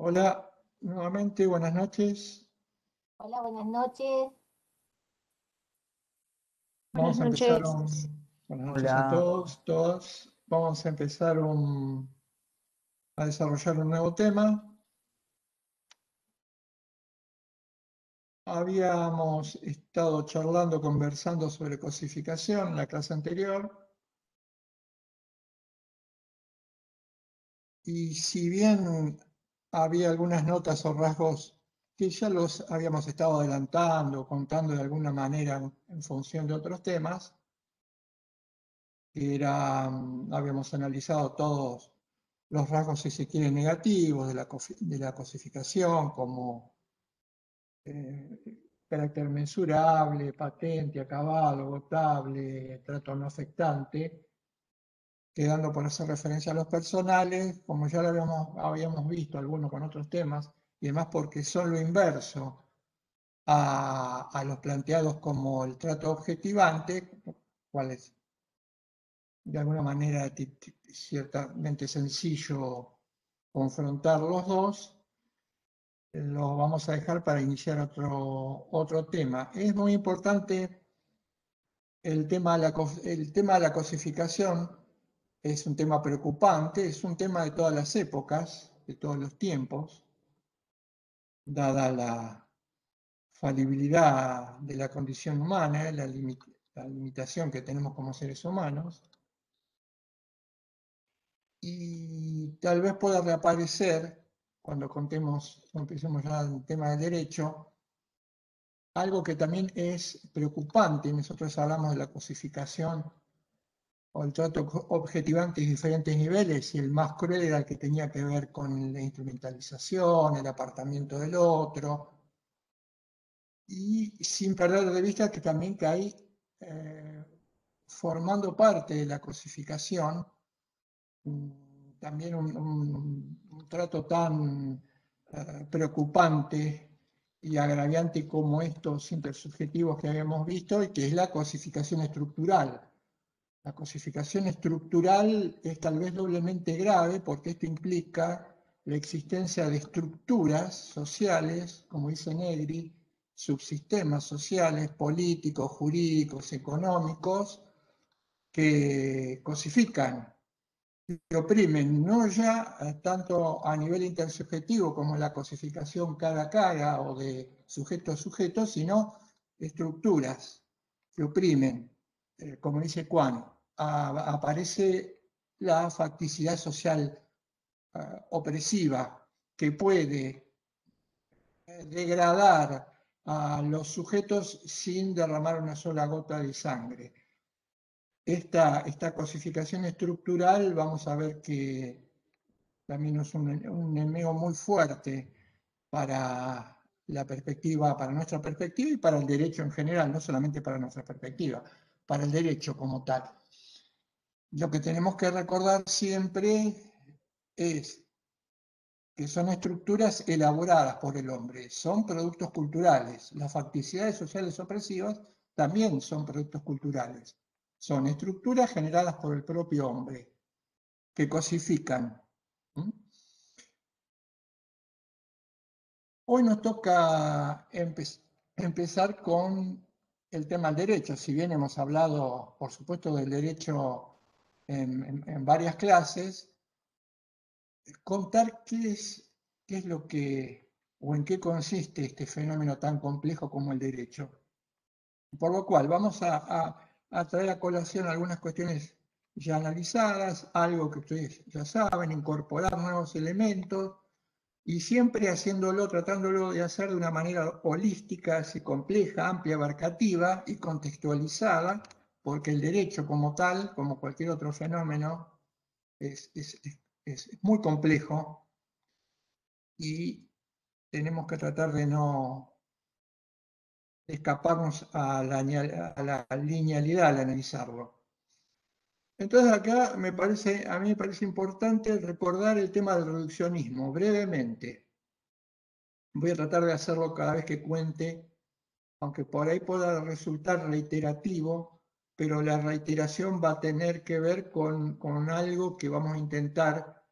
Hola, nuevamente, buenas noches. Hola, buenas noches. Buenas Vamos a empezar noches. buenas noches a Hola, todos, todas. Vamos a empezar a desarrollar un nuevo tema. Habíamos estado charlando, conversando sobre cosificación en la clase anterior. Y si bien había algunas notas o rasgos que ya los habíamos estado adelantando, contando de alguna manera en función de otros temas, habíamos analizado todos los rasgos, si se quiere, negativos de la cosificación, como carácter mensurable, patente, acabado, agotable, trato no afectante, quedando por hacer referencia a los personales, como ya lo habíamos visto algunos con otros temas, y además porque son lo inverso a los planteados como el trato objetivante, cuáles de alguna manera ciertamente sencillo confrontar los dos, lo vamos a dejar para iniciar otro tema. Es muy importante el tema de la cosificación, es un tema preocupante, es un tema de todas las épocas, de todos los tiempos, dada la falibilidad de la condición humana, la limitación que tenemos como seres humanos. Y tal vez pueda reaparecer, cuando empecemos ya el tema del derecho, algo que también es preocupante. Nosotros hablamos de la cosificación o el trato objetivante en diferentes niveles, y el más cruel era el que tenía que ver con la instrumentalización, el apartamiento del otro, y sin perder de vista que también que hay, formando parte de la cosificación, también un trato tan preocupante y agraviante como estos intersubjetivos que habíamos visto, y que es la cosificación estructural. La cosificación estructural es tal vez doblemente grave porque esto implica la existencia de estructuras sociales, como dice Negri, subsistemas sociales, políticos, jurídicos, económicos, que cosifican, que oprimen, no ya tanto a nivel intersubjetivo como la cosificación cara a cara o de sujeto a sujeto, sino estructuras que oprimen. Como dice Juan, aparece la facticidad social opresiva, que puede degradar a los sujetos sin derramar una sola gota de sangre. Esta cosificación estructural, vamos a ver que también es un enemigo muy fuerte para la perspectiva, para nuestra perspectiva y para el derecho en general, no solamente para nuestra perspectiva, para el derecho como tal. Lo que tenemos que recordar siempre es que son estructuras elaboradas por el hombre, son productos culturales. Las facticidades sociales opresivas también son productos culturales. Son estructuras generadas por el propio hombre, que cosifican. Hoy nos toca empezar con el tema del derecho. Si bien hemos hablado, por supuesto, del derecho en varias clases, contar qué es lo que, o en qué consiste este fenómeno tan complejo como el derecho. Por lo cual vamos a traer a colación algunas cuestiones ya analizadas, algo que ustedes ya saben, incorporar nuevos elementos, y siempre haciéndolo, tratándolo de hacer de una manera holística, así compleja, amplia, abarcativa y contextualizada, porque el derecho como tal, como cualquier otro fenómeno, es muy complejo, y tenemos que tratar de no escaparnos a la linealidad al analizarlo. Entonces acá a mí me parece importante recordar el tema del reduccionismo brevemente. Voy a tratar de hacerlo cada vez que cuente, aunque por ahí pueda resultar reiterativo, pero la reiteración va a tener que ver con algo que vamos a intentar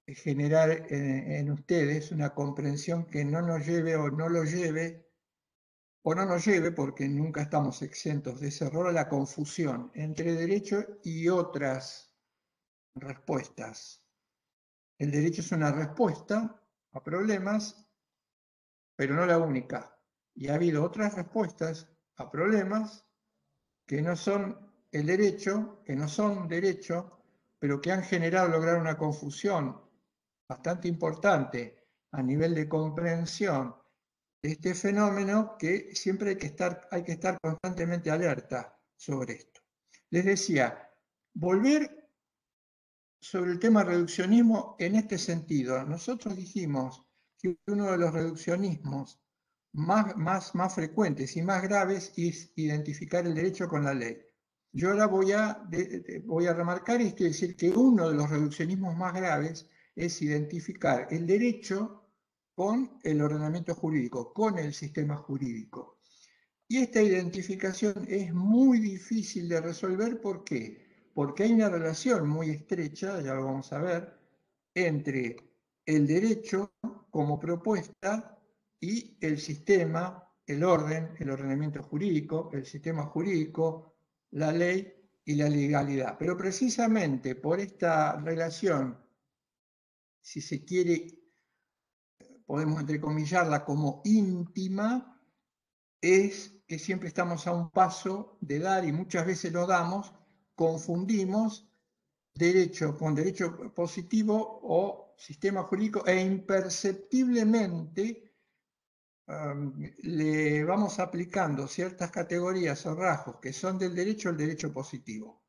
generar en ustedes una comprensión que no nos lleve o no lo lleve, o no nos lleve, porque nunca estamos exentos de ese error, a la confusión entre derecho y otras respuestas. El derecho es una respuesta a problemas, pero no la única. Y ha habido otras respuestas a problemas que no son el derecho, que no son derecho, pero que han generado lograr una confusión bastante importante a nivel de comprensión de este fenómeno, que siempre hay que estar constantemente alerta sobre esto. Les decía, volver sobre el tema reduccionismo en este sentido. Nosotros dijimos que uno de los reduccionismos más frecuentes y más graves es identificar el derecho con la ley. Yo ahora voy a remarcar esto y decir que uno de los reduccionismos más graves es identificar el derecho con el ordenamiento jurídico, con el sistema jurídico. Y esta identificación es muy difícil de resolver. ¿Por qué? Porque hay una relación muy estrecha, ya lo vamos a ver, entre el derecho como propuesta y el sistema, el orden, el ordenamiento jurídico, el sistema jurídico, la ley y la legalidad. Pero precisamente por esta relación, si se quiere, podemos entrecomillarla como íntima, es que siempre estamos a un paso de dar, y muchas veces lo damos, confundimos derecho con derecho positivo o sistema jurídico, e imperceptiblemente le vamos aplicando ciertas categorías o rasgos que son del derecho al derecho positivo,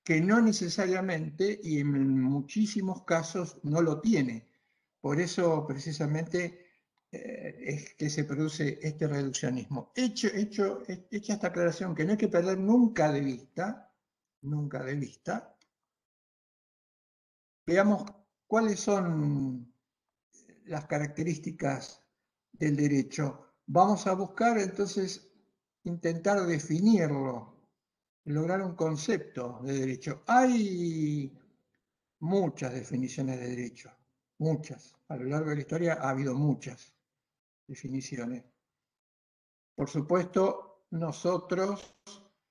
que no necesariamente y en muchísimos casos no lo tiene. Por eso precisamente es que se produce este reduccionismo. Hecha esta aclaración, que no hay que perder nunca de vista, veamos cuáles son las características del derecho. Vamos a buscar entonces intentar definirlo, lograr un concepto de derecho. Hay muchas definiciones de derecho, muchas. A lo largo de la historia ha habido muchas definiciones. Por supuesto, nosotros,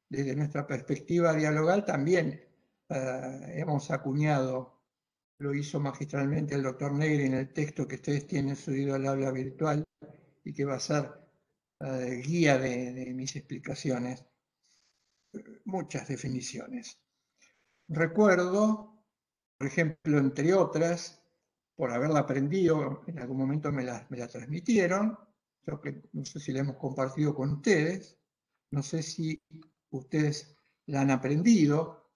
desde nuestra perspectiva dialogal, también hemos acuñado, lo hizo magistralmente el doctor Negri en el texto que ustedes tienen subido al aula virtual y que va a ser guía de mis explicaciones, muchas definiciones. Recuerdo, por ejemplo, entre otras, por haberla aprendido, en algún momento me la transmitieron, yo que no sé si la hemos compartido con ustedes, no sé si ustedes la han aprendido,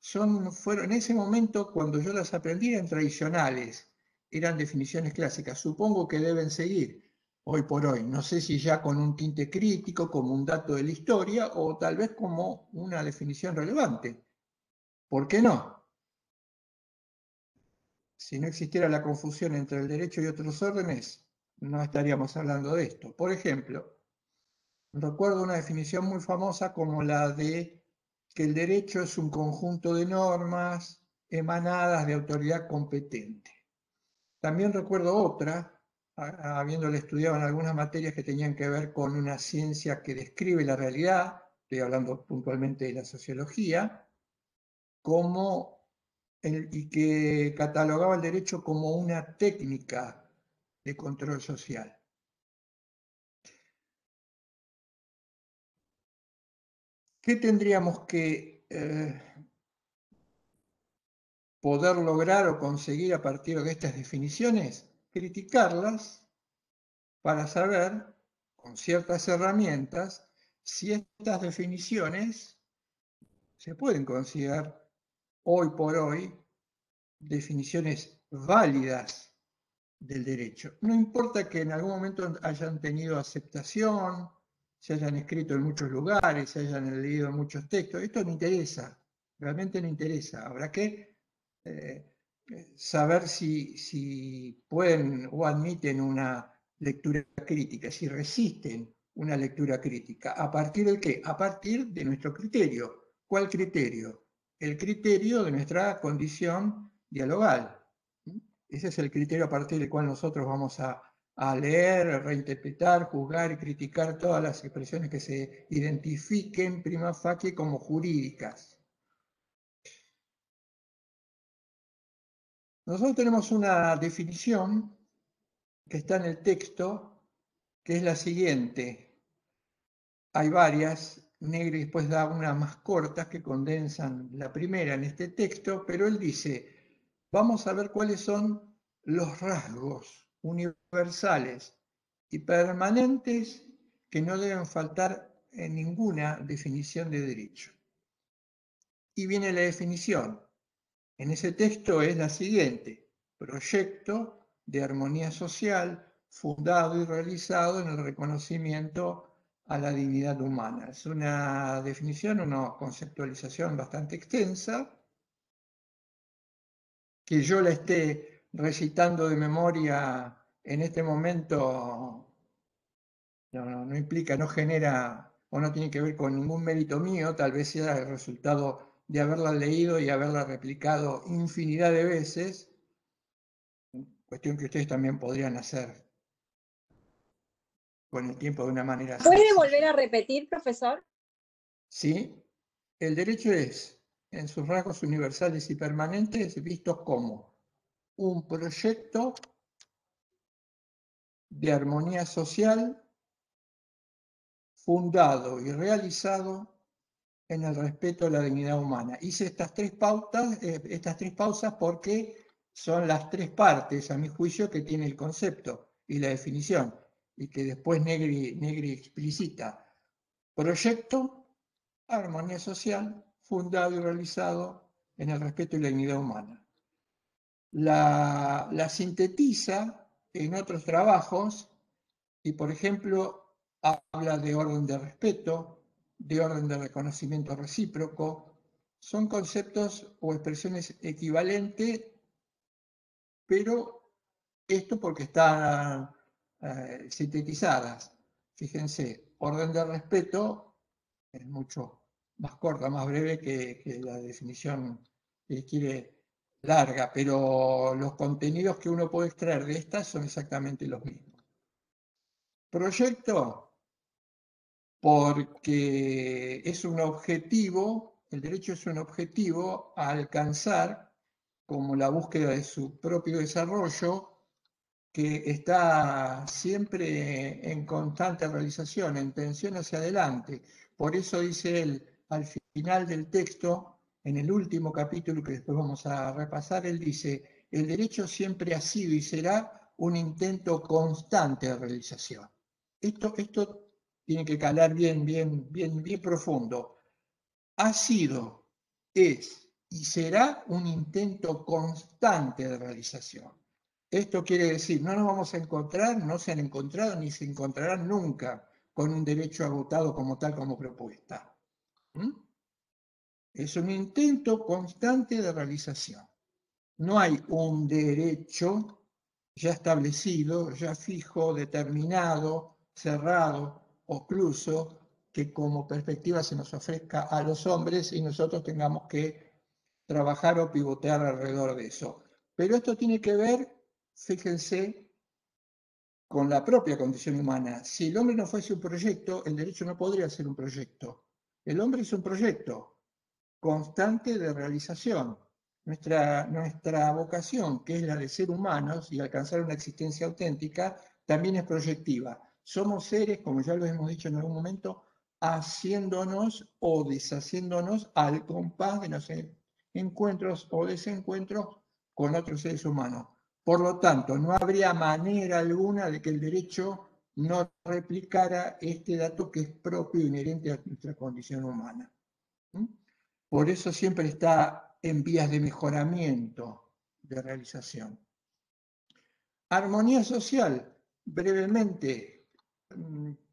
fueron en ese momento cuando yo las aprendí eran tradicionales, eran definiciones clásicas, supongo que deben seguir hoy por hoy, no sé si ya con un tinte crítico, como un dato de la historia, o tal vez como una definición relevante. ¿Por qué no? Si no existiera la confusión entre el derecho y otros órdenes, no estaríamos hablando de esto. Por ejemplo, recuerdo una definición muy famosa como la de que el derecho es un conjunto de normas emanadas de autoridad competente. También recuerdo otra, habiéndole estudiado en algunas materias que tenían que ver con una ciencia que describe la realidad, estoy hablando puntualmente de la sociología, y que catalogaba el derecho como una técnica de control social. ¿Qué tendríamos que poder lograr o conseguir a partir de estas definiciones? Criticarlas para saber, con ciertas herramientas, si estas definiciones se pueden considerar hoy por hoy definiciones válidas del derecho. No importa que en algún momento hayan tenido aceptación, se hayan escrito en muchos lugares, se hayan leído en muchos textos, esto no interesa, realmente no interesa. Habrá que saber si pueden o admiten una lectura crítica, si resisten una lectura crítica. ¿A partir de qué? A partir de nuestro criterio. ¿Cuál criterio? El criterio de nuestra condición dialogal. Ese es el criterio a partir del cual nosotros vamos a leer, reinterpretar, juzgar y criticar todas las expresiones que se identifiquen prima facie como jurídicas. Nosotros tenemos una definición que está en el texto, que es la siguiente. Hay varias, Negri después da unas más cortas que condensan la primera en este texto, pero él dice, vamos a ver cuáles son los rasgos universales y permanentes que no deben faltar en ninguna definición de derecho. Y viene la definición. En ese texto es la siguiente: proyecto de armonía social fundado y realizado en el reconocimiento a la dignidad humana. Es una definición, una conceptualización bastante extensa, que yo la esté recitando de memoria en este momento no implica, no genera o no tiene que ver con ningún mérito mío, tal vez sea el resultado de haberla leído y haberla replicado infinidad de veces, cuestión que ustedes también podrían hacer con el tiempo de una manera ¿Puede sencilla. volver a repetir, profesor? ¿Sí? El derecho es, en sus rasgos universales y permanentes, visto como un proyecto de armonía social fundado y realizado en el respeto a la dignidad humana. Hice estas tres pausas porque son las tres partes, a mi juicio, que tiene el concepto y la definición, y que después Negri explicita. Proyecto, armonía social, fundado y realizado en el respeto y la dignidad humana. La sintetiza en otros trabajos y, por ejemplo, habla de orden de respeto, de orden de reconocimiento recíproco. Son conceptos o expresiones equivalentes, pero esto porque están sintetizadas. Fíjense, orden de respeto es mucho más corta, más breve que la definición que quiere larga, pero los contenidos que uno puede extraer de estas son exactamente los mismos. Proyecto, porque es un objetivo, el derecho es un objetivo a alcanzar, como la búsqueda de su propio desarrollo, que está siempre en constante realización, en tensión hacia adelante. Por eso dice él, al final del texto, en el último capítulo que después vamos a repasar, él dice, el derecho siempre ha sido y será un intento constante de realización. Esto tiene que calar bien profundo. Ha sido, es y será un intento constante de realización. Esto quiere decir, no nos vamos a encontrar, no se han encontrado ni se encontrarán nunca con un derecho agotado como tal, como propuesta. Es un intento constante de realización. No hay un derecho ya establecido, ya fijo, determinado, cerrado, ocluso, que como perspectiva se nos ofrezca a los hombres y nosotros tengamos que trabajar o pivotear alrededor de eso. Pero esto tiene que ver, fíjense, con la propia condición humana. Si el hombre no fuese un proyecto, el derecho no podría ser un proyecto. El hombre es un proyecto constante de realización. Nuestra vocación, que es la de ser humanos y alcanzar una existencia auténtica, también es proyectiva. Somos seres, como ya lo hemos dicho en algún momento, haciéndonos o deshaciéndonos al compás de los encuentros o desencuentros con otros seres humanos. Por lo tanto, no habría manera alguna de que el derecho no replicara este dato que es propio e inherente a nuestra condición humana. Por eso siempre está en vías de mejoramiento, de realización. Armonía social, brevemente,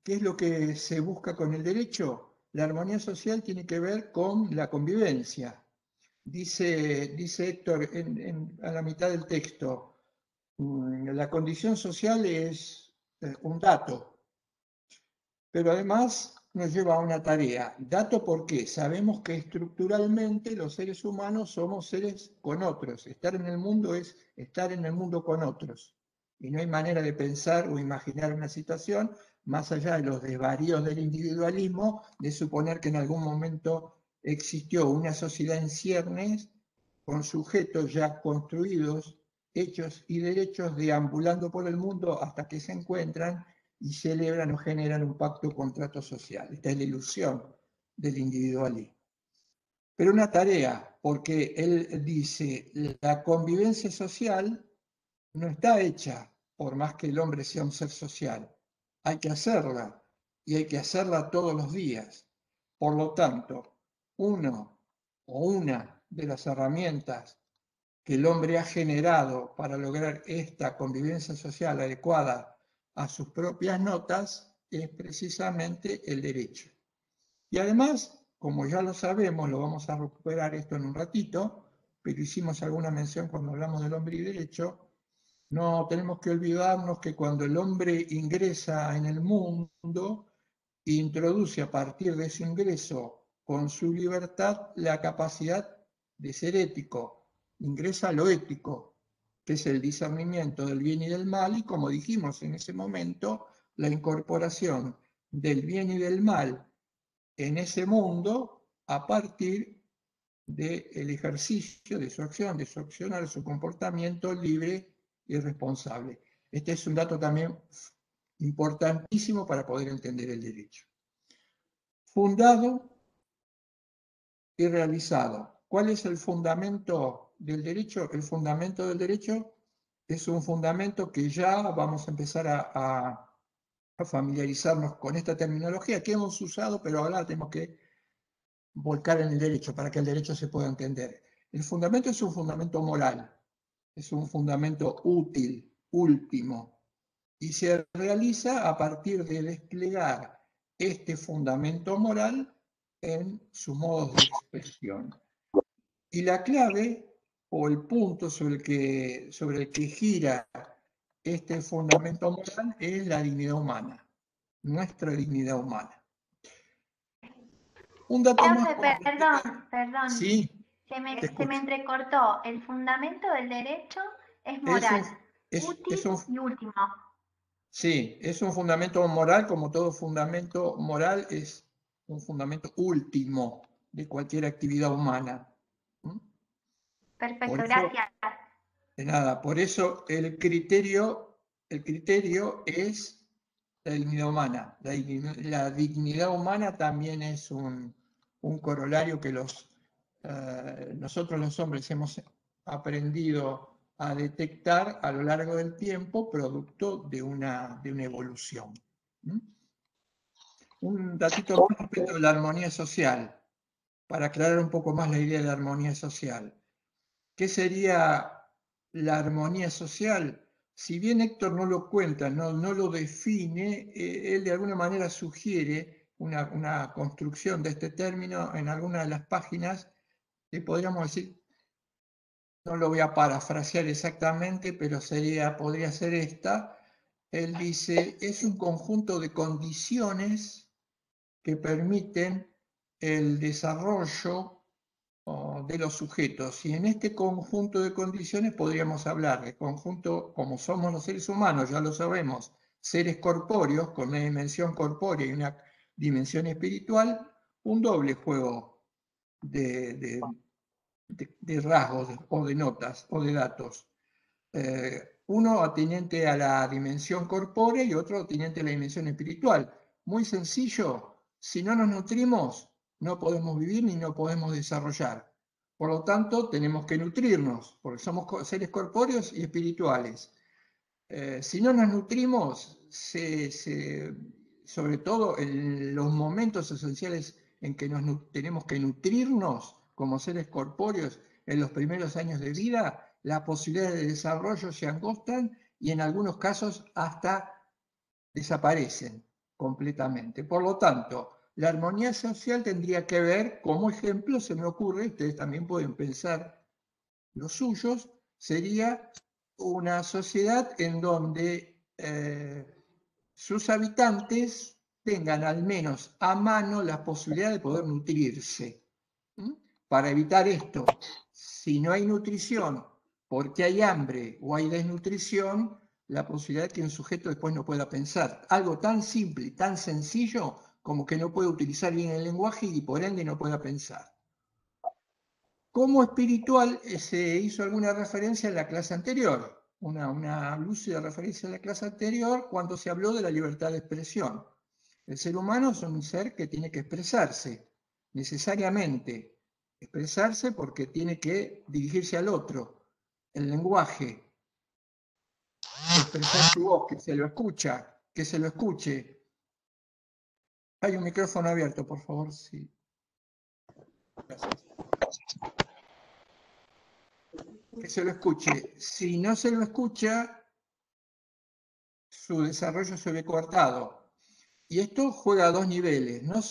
¿qué es lo que se busca con el derecho? La armonía social tiene que ver con la convivencia. Dice Héctor a la mitad del texto, la condición social es un dato, pero además nos lleva a una tarea. Dato porque sabemos que estructuralmente los seres humanos somos seres con otros. Estar en el mundo es estar en el mundo con otros. Y no hay manera de pensar o imaginar una situación más allá de los desvaríos del individualismo, de suponer que en algún momento existió una sociedad en ciernes con sujetos ya construidos, hechos y derechos deambulando por el mundo hasta que se encuentran y celebran o generan un pacto o contrato social. Esta es la ilusión del individualismo. Pero una tarea, porque él dice, la convivencia social no está hecha por más que el hombre sea un ser social. Hay que hacerla y hay que hacerla todos los días. Por lo tanto, uno o una de las herramientas que el hombre ha generado para lograr esta convivencia social adecuada a sus propias notas es precisamente el derecho. Y además, como ya lo sabemos, lo vamos a recuperar esto en un ratito, pero hicimos alguna mención cuando hablamos del hombre y derecho, no tenemos que olvidarnos que cuando el hombre ingresa en el mundo, introduce a partir de su ingreso con su libertad la capacidad de ser ético, ingresa a lo ético, que es el discernimiento del bien y del mal, y como dijimos en ese momento, la incorporación del bien y del mal en ese mundo a partir del ejercicio de su acción, de su accionar, de su comportamiento libre y responsable. Este es un dato también importantísimo para poder entender el derecho. Fundado y realizado. ¿Cuál es el fundamento del derecho? El fundamento del derecho es un fundamento que ya vamos a empezar a familiarizarnos con esta terminología que hemos usado, pero ahora tenemos que volcar en el derecho para que el derecho se pueda entender. El fundamento es un fundamento moral, es un fundamento útil, último, y se realiza a partir de desplegar este fundamento moral en sus modos de expresión. Y la clave o el punto sobre el que gira este fundamento moral es la dignidad humana, nuestra dignidad humana. Un dato más. Perdón. Sí, se me entrecortó. El fundamento del derecho es moral, útil y último. Sí, es un fundamento moral, como todo fundamento moral es un fundamento último de cualquier actividad humana. Perfecto, gracias. De nada, por eso el criterio es la dignidad humana. La dignidad humana también es un corolario que nosotros los hombres hemos aprendido a detectar a lo largo del tiempo, producto de una evolución. Un datito más respecto a la armonía social, para aclarar un poco más la idea de la armonía social. ¿Qué sería la armonía social? Si bien Héctor no lo cuenta, no lo define, él de alguna manera sugiere una construcción de este término en alguna de las páginas, que podríamos decir, no lo voy a parafrasear exactamente, pero podría ser esta. Él dice, es un conjunto de condiciones que permiten el desarrollo de los sujetos. Y en este conjunto de condiciones podríamos hablar de conjunto, como somos los seres humanos, ya lo sabemos, seres corpóreos con una dimensión corpórea y una dimensión espiritual, un doble juego de rasgos o de notas o de datos. Uno atinente a la dimensión corpórea y otro atinente a la dimensión espiritual. Muy sencillo, si no nos nutrimos, no podemos vivir ni no podemos desarrollar. Por lo tanto, tenemos que nutrirnos, porque somos seres corpóreos y espirituales. Si no nos nutrimos, sobre todo en los momentos esenciales en que tenemos que nutrirnos como seres corpóreos en los primeros años de vida, las posibilidades de desarrollo se angostan y en algunos casos hasta desaparecen completamente. Por lo tanto, la armonía social tendría que ver, como ejemplo se me ocurre, ustedes también pueden pensar los suyos, sería una sociedad en donde sus habitantes tengan al menos a mano la posibilidad de poder nutrirse. Para evitar esto, si no hay nutrición porque hay hambre o hay desnutrición, la posibilidad de que un sujeto después no pueda pensar. Algo tan simple y tan sencillo como que no puede utilizar bien el lenguaje y por ende no pueda pensar. Como espiritual se hizo alguna referencia en la clase anterior, una lúcida referencia en la clase anterior cuando se habló de la libertad de expresión. El ser humano es un ser que tiene que expresarse, necesariamente expresarse porque tiene que dirigirse al otro. El lenguaje, expresar su voz, que se lo escucha, que se lo escuche. Hay un micrófono abierto, por favor, sí. Gracias. Que se lo escuche. Si no se lo escucha, su desarrollo se ve coartado. Y esto juega a dos niveles. No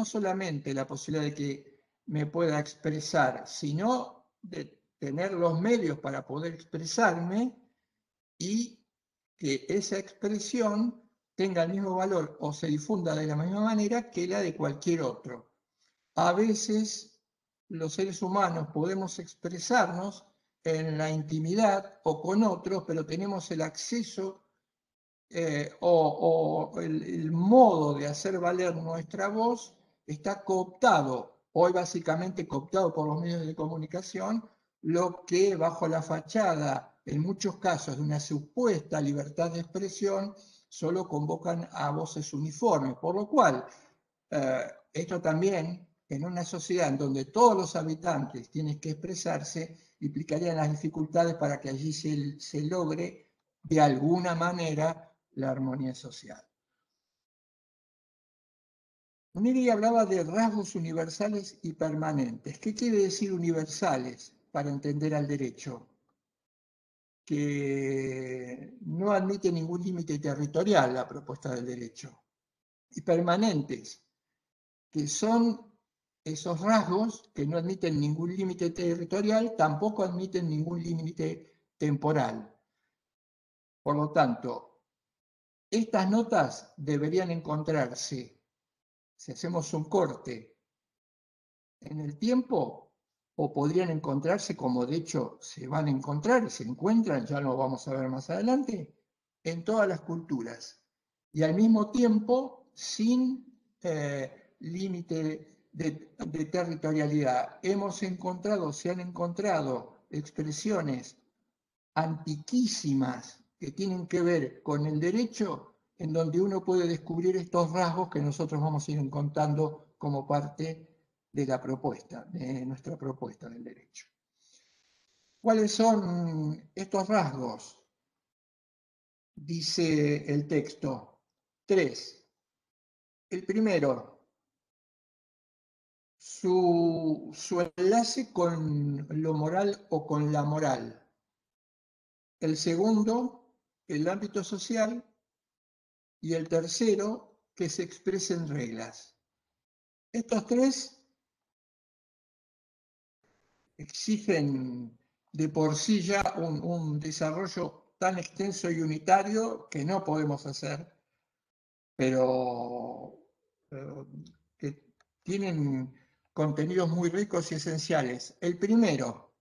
solamente la posibilidad de que me pueda expresar, sino de tener los medios para poder expresarme y que esa expresión tenga el mismo valor o se difunda de la misma manera que la de cualquier otro. A veces los seres humanos podemos expresarnos en la intimidad o con otros, pero tenemos el acceso el modo de hacer valer nuestra voz está cooptado, hoy básicamente cooptado por los medios de comunicación, lo que bajo la fachada, en muchos casos, de una supuesta libertad de expresión, solo convocan a voces uniformes, por lo cual esto también, en una sociedad en donde todos los habitantes tienen que expresarse, implicaría las dificultades para que allí se logre de alguna manera la armonía social. Neri hablaba de rasgos universales y permanentes. ¿Qué quiere decir universales para entender al derecho? Que no admite ningún límite territorial la propuesta del derecho. Y permanentes, que son esos rasgos que no admiten ningún límite territorial, tampoco admiten ningún límite temporal. Por lo tanto, estas notas deberían encontrarse, si hacemos un corte, en el tiempo, o podrían encontrarse, como de hecho se van a encontrar y se encuentran, ya lo vamos a ver más adelante, en todas las culturas. Y al mismo tiempo, sin límite de territorialidad. Se han encontrado expresiones antiquísimas que tienen que ver con el derecho, en donde uno puede descubrir estos rasgos que nosotros vamos a ir encontrando como parte de la propuesta, de nuestra propuesta del derecho. ¿Cuáles son estos rasgos? Dice el texto. 3. El primero, su enlace con lo moral o con la moral. El segundo, el ámbito social. Y el tercero, que se expresen reglas. Estos tres exigen de por sí ya un desarrollo tan extenso y unitario que no podemos hacer, pero que tienen contenidos muy ricos y esenciales. El primero,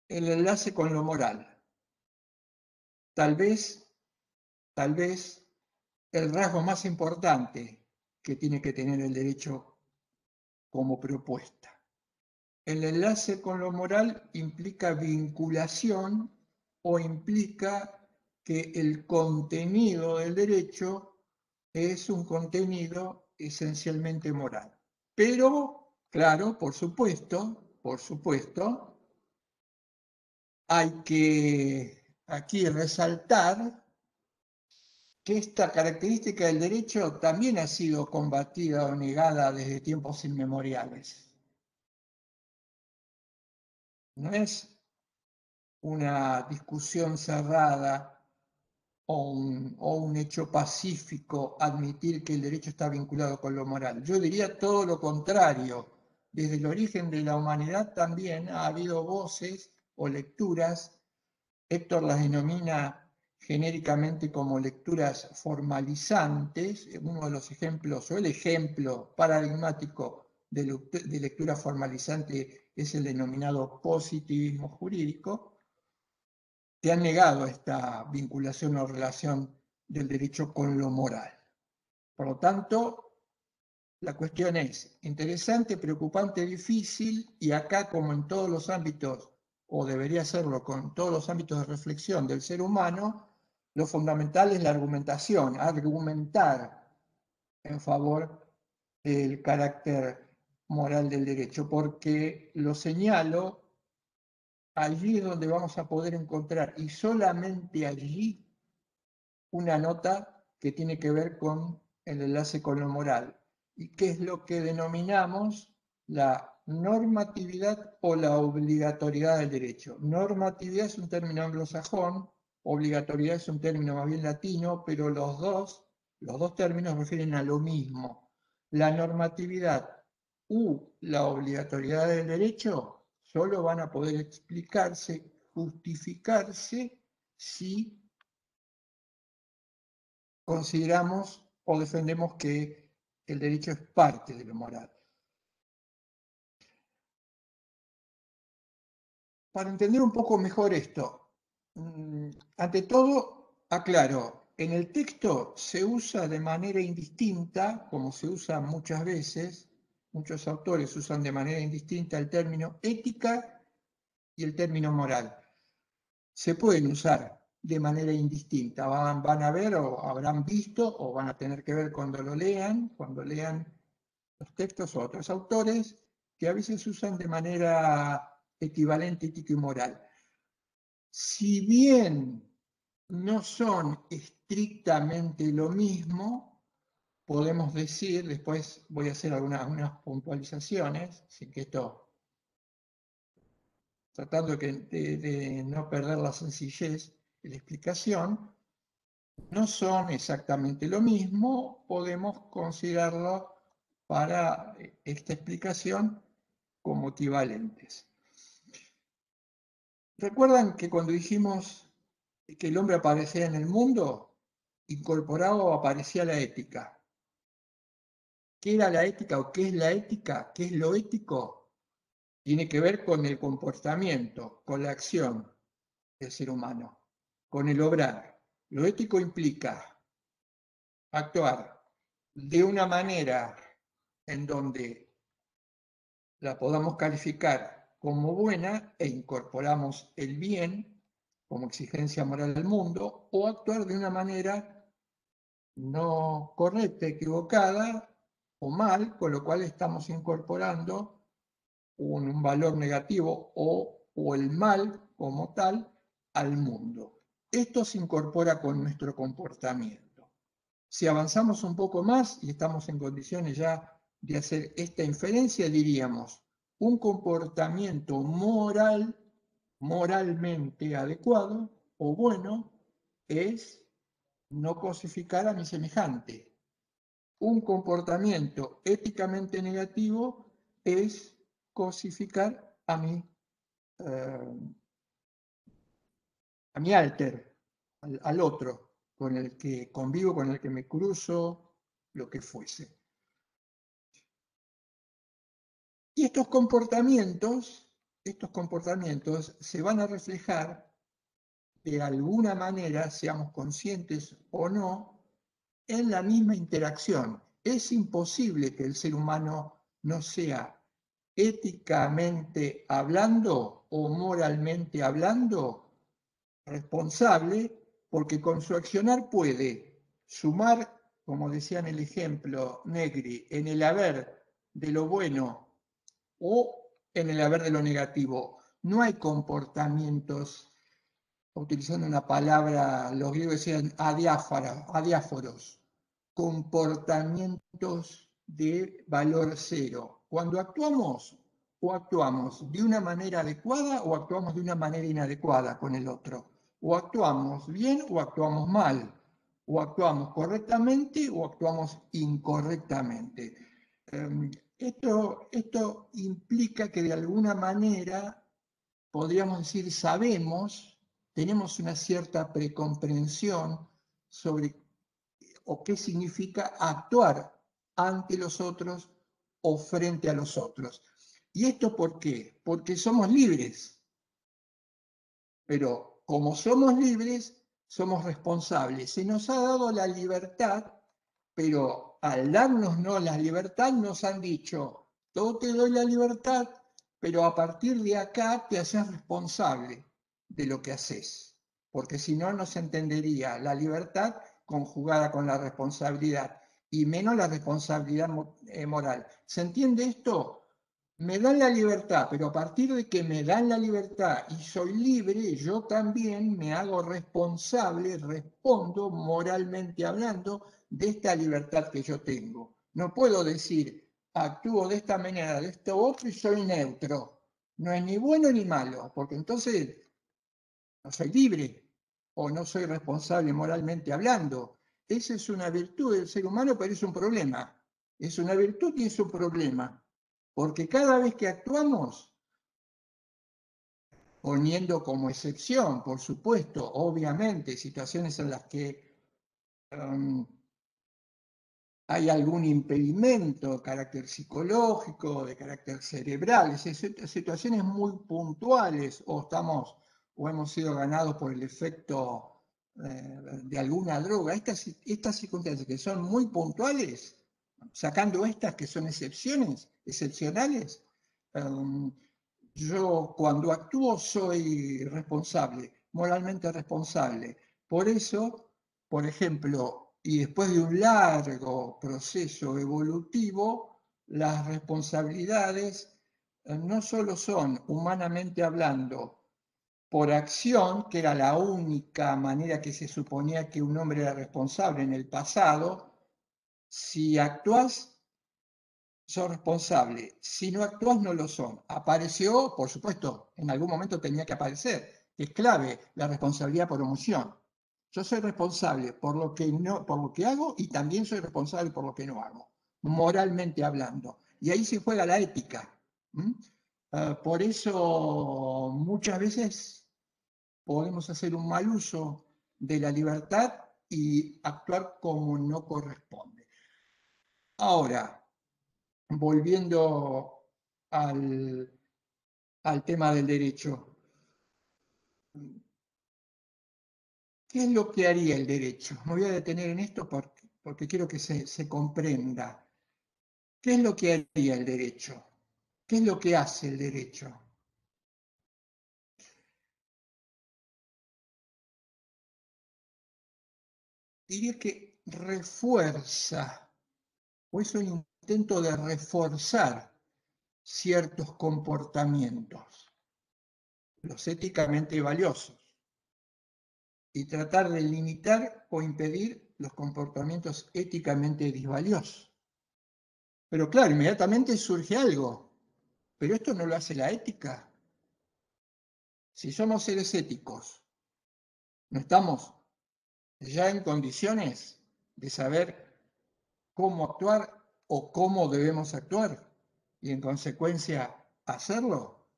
el enlace con lo moral. Tal vez el rasgo más importante que tiene que tener el derecho como propuesta. El enlace con lo moral implica vinculación o implica que el contenido del derecho es un contenido esencialmente moral. Pero, claro, por supuesto, hay que aquí resaltar que esta característica del derecho también ha sido combatida o negada desde tiempos inmemoriales. No es una discusión cerrada o un hecho pacífico admitir que el derecho está vinculado con lo moral. Yo diría todo lo contrario. Desde el origen de la humanidad también ha habido voces o lecturas, Héctor las denomina genéricamente como lecturas formalizantes. Uno de los ejemplos, o el ejemplo paradigmático de lectura formalizante es el denominado positivismo jurídico, que han negado esta vinculación o relación del derecho con lo moral. Por lo tanto, la cuestión es interesante, preocupante, difícil, y acá, como en todos los ámbitos, o debería serlo con todos los ámbitos de reflexión del ser humano, lo fundamental es la argumentación, argumentar en favor del carácter moral del derecho, porque lo señalo, allí es donde vamos a poder encontrar, y solamente allí, una nota que tiene que ver con el enlace con lo moral, y que es lo que denominamos la normatividad o la obligatoriedad del derecho. Normatividad es un término anglosajón, obligatoriedad es un término más bien latino, pero los dos términos refieren a lo mismo. La normatividad u la obligatoriedad del derecho solo van a poder explicarse, justificarse, si consideramos o defendemos que el derecho es parte de lo moral. Para entender un poco mejor esto, ante todo, aclaro, en el texto se usa de manera indistinta, como se usa muchas veces, muchos autores usan de manera indistinta el término ética y el término moral. Se pueden usar de manera indistinta, van a ver o habrán visto o van a tener que ver cuando lean los textos o otros autores, que a veces usan de manera equivalente ética y moral. Si bien no son estrictamente lo mismo, podemos decir, después voy a hacer algunas puntualizaciones, así que esto, tratando de no perder la sencillez de la explicación, no son exactamente lo mismo, podemos considerarlo para esta explicación como equivalentes. ¿Recuerdan que cuando dijimos que el hombre aparecía en el mundo, incorporado aparecía la ética? ¿Qué era la ética o qué es la ética? ¿Qué es lo ético? Tiene que ver con el comportamiento, con la acción del ser humano, con el obrar. Lo ético implica actuar de una manera en donde la podamos calificar como buena e incorporamos el bien como exigencia moral del mundo, o actuar de una manera no correcta, equivocada o mal, con lo cual estamos incorporando un valor negativo o el mal como tal al mundo. Esto se incorpora con nuestro comportamiento. Si avanzamos un poco más y estamos en condiciones ya de hacer esta inferencia, diríamos, un comportamiento moralmente adecuado o bueno es no cosificar a mi semejante. Un comportamiento éticamente negativo es cosificar a mi alter, al otro, con el que convivo, con el que me cruzo, lo que fuese. Y estos comportamientos se van a reflejar de alguna manera, seamos conscientes o no, en la misma interacción. Es imposible que el ser humano no sea éticamente hablando o moralmente hablando responsable, porque con su accionar puede sumar, como decía en el ejemplo Negri, en el haber de lo bueno o en el haber de lo negativo. No hay comportamientos, utilizando una palabra, los griegos decían adiáforos, comportamientos de valor cero. Cuando actuamos, o actuamos de una manera adecuada o actuamos de una manera inadecuada con el otro. O actuamos bien o actuamos mal. O actuamos correctamente o actuamos incorrectamente. Esto implica que de alguna manera, podríamos decir, sabemos tenemos una cierta precomprensión sobre o qué significa actuar ante los otros o frente a los otros. ¿Y esto por qué? Porque somos libres. Pero como somos libres, somos responsables. Se nos ha dado la libertad, pero al darnos la libertad nos han dicho, yo te doy la libertad, pero a partir de acá te haces responsable de lo que haces. Porque si no, no se entendería la libertad conjugada con la responsabilidad, y menos la responsabilidad moral. ¿Se entiende esto? Me dan la libertad, pero a partir de que me dan la libertad y soy libre, yo también me hago responsable, respondo moralmente hablando de esta libertad que yo tengo. No puedo decir, actúo de esta manera, de esto otro y soy neutro. No es ni bueno ni malo, porque entonces no soy libre o no soy responsable moralmente hablando. Esa es una virtud del ser humano, pero es un problema. Es una virtud y es un problema. Porque cada vez que actuamos, poniendo como excepción, por supuesto, obviamente, situaciones en las que hay algún impedimento de carácter psicológico, de carácter cerebral, situaciones muy puntuales, o hemos sido ganados por el efecto de alguna droga, estas circunstancias que son muy puntuales, sacando estas que son excepcionales, yo cuando actúo soy responsable, moralmente responsable. Por eso, por ejemplo, y después de un largo proceso evolutivo, las responsabilidades no solo son, humanamente hablando, por acción, que era la única manera que se suponía que un hombre era responsable en el pasado. Si actúas, sos responsable. Si no actúas, no lo son. Apareció, por supuesto, en algún momento tenía que aparecer. Es clave la responsabilidad por omisión. Yo soy responsable por lo que hago y también soy responsable por lo que no hago, moralmente hablando. Y ahí se juega la ética. Por eso muchas veces podemos hacer un mal uso de la libertad y actuar como no corresponde. Ahora, volviendo al tema del derecho, ¿qué es lo que haría el derecho? Me voy a detener en esto porque quiero que se comprenda. ¿Qué es lo que haría el derecho? ¿Qué es lo que hace el derecho? Diría que refuerza, o es un intento de reforzar ciertos comportamientos, los éticamente valiosos, y tratar de limitar o impedir los comportamientos éticamente disvaliosos. Pero claro, inmediatamente surge algo. Pero esto no lo hace la ética. Si somos seres éticos, no estamos ya en condiciones de saber cómo actuar o cómo debemos actuar y en consecuencia hacerlo.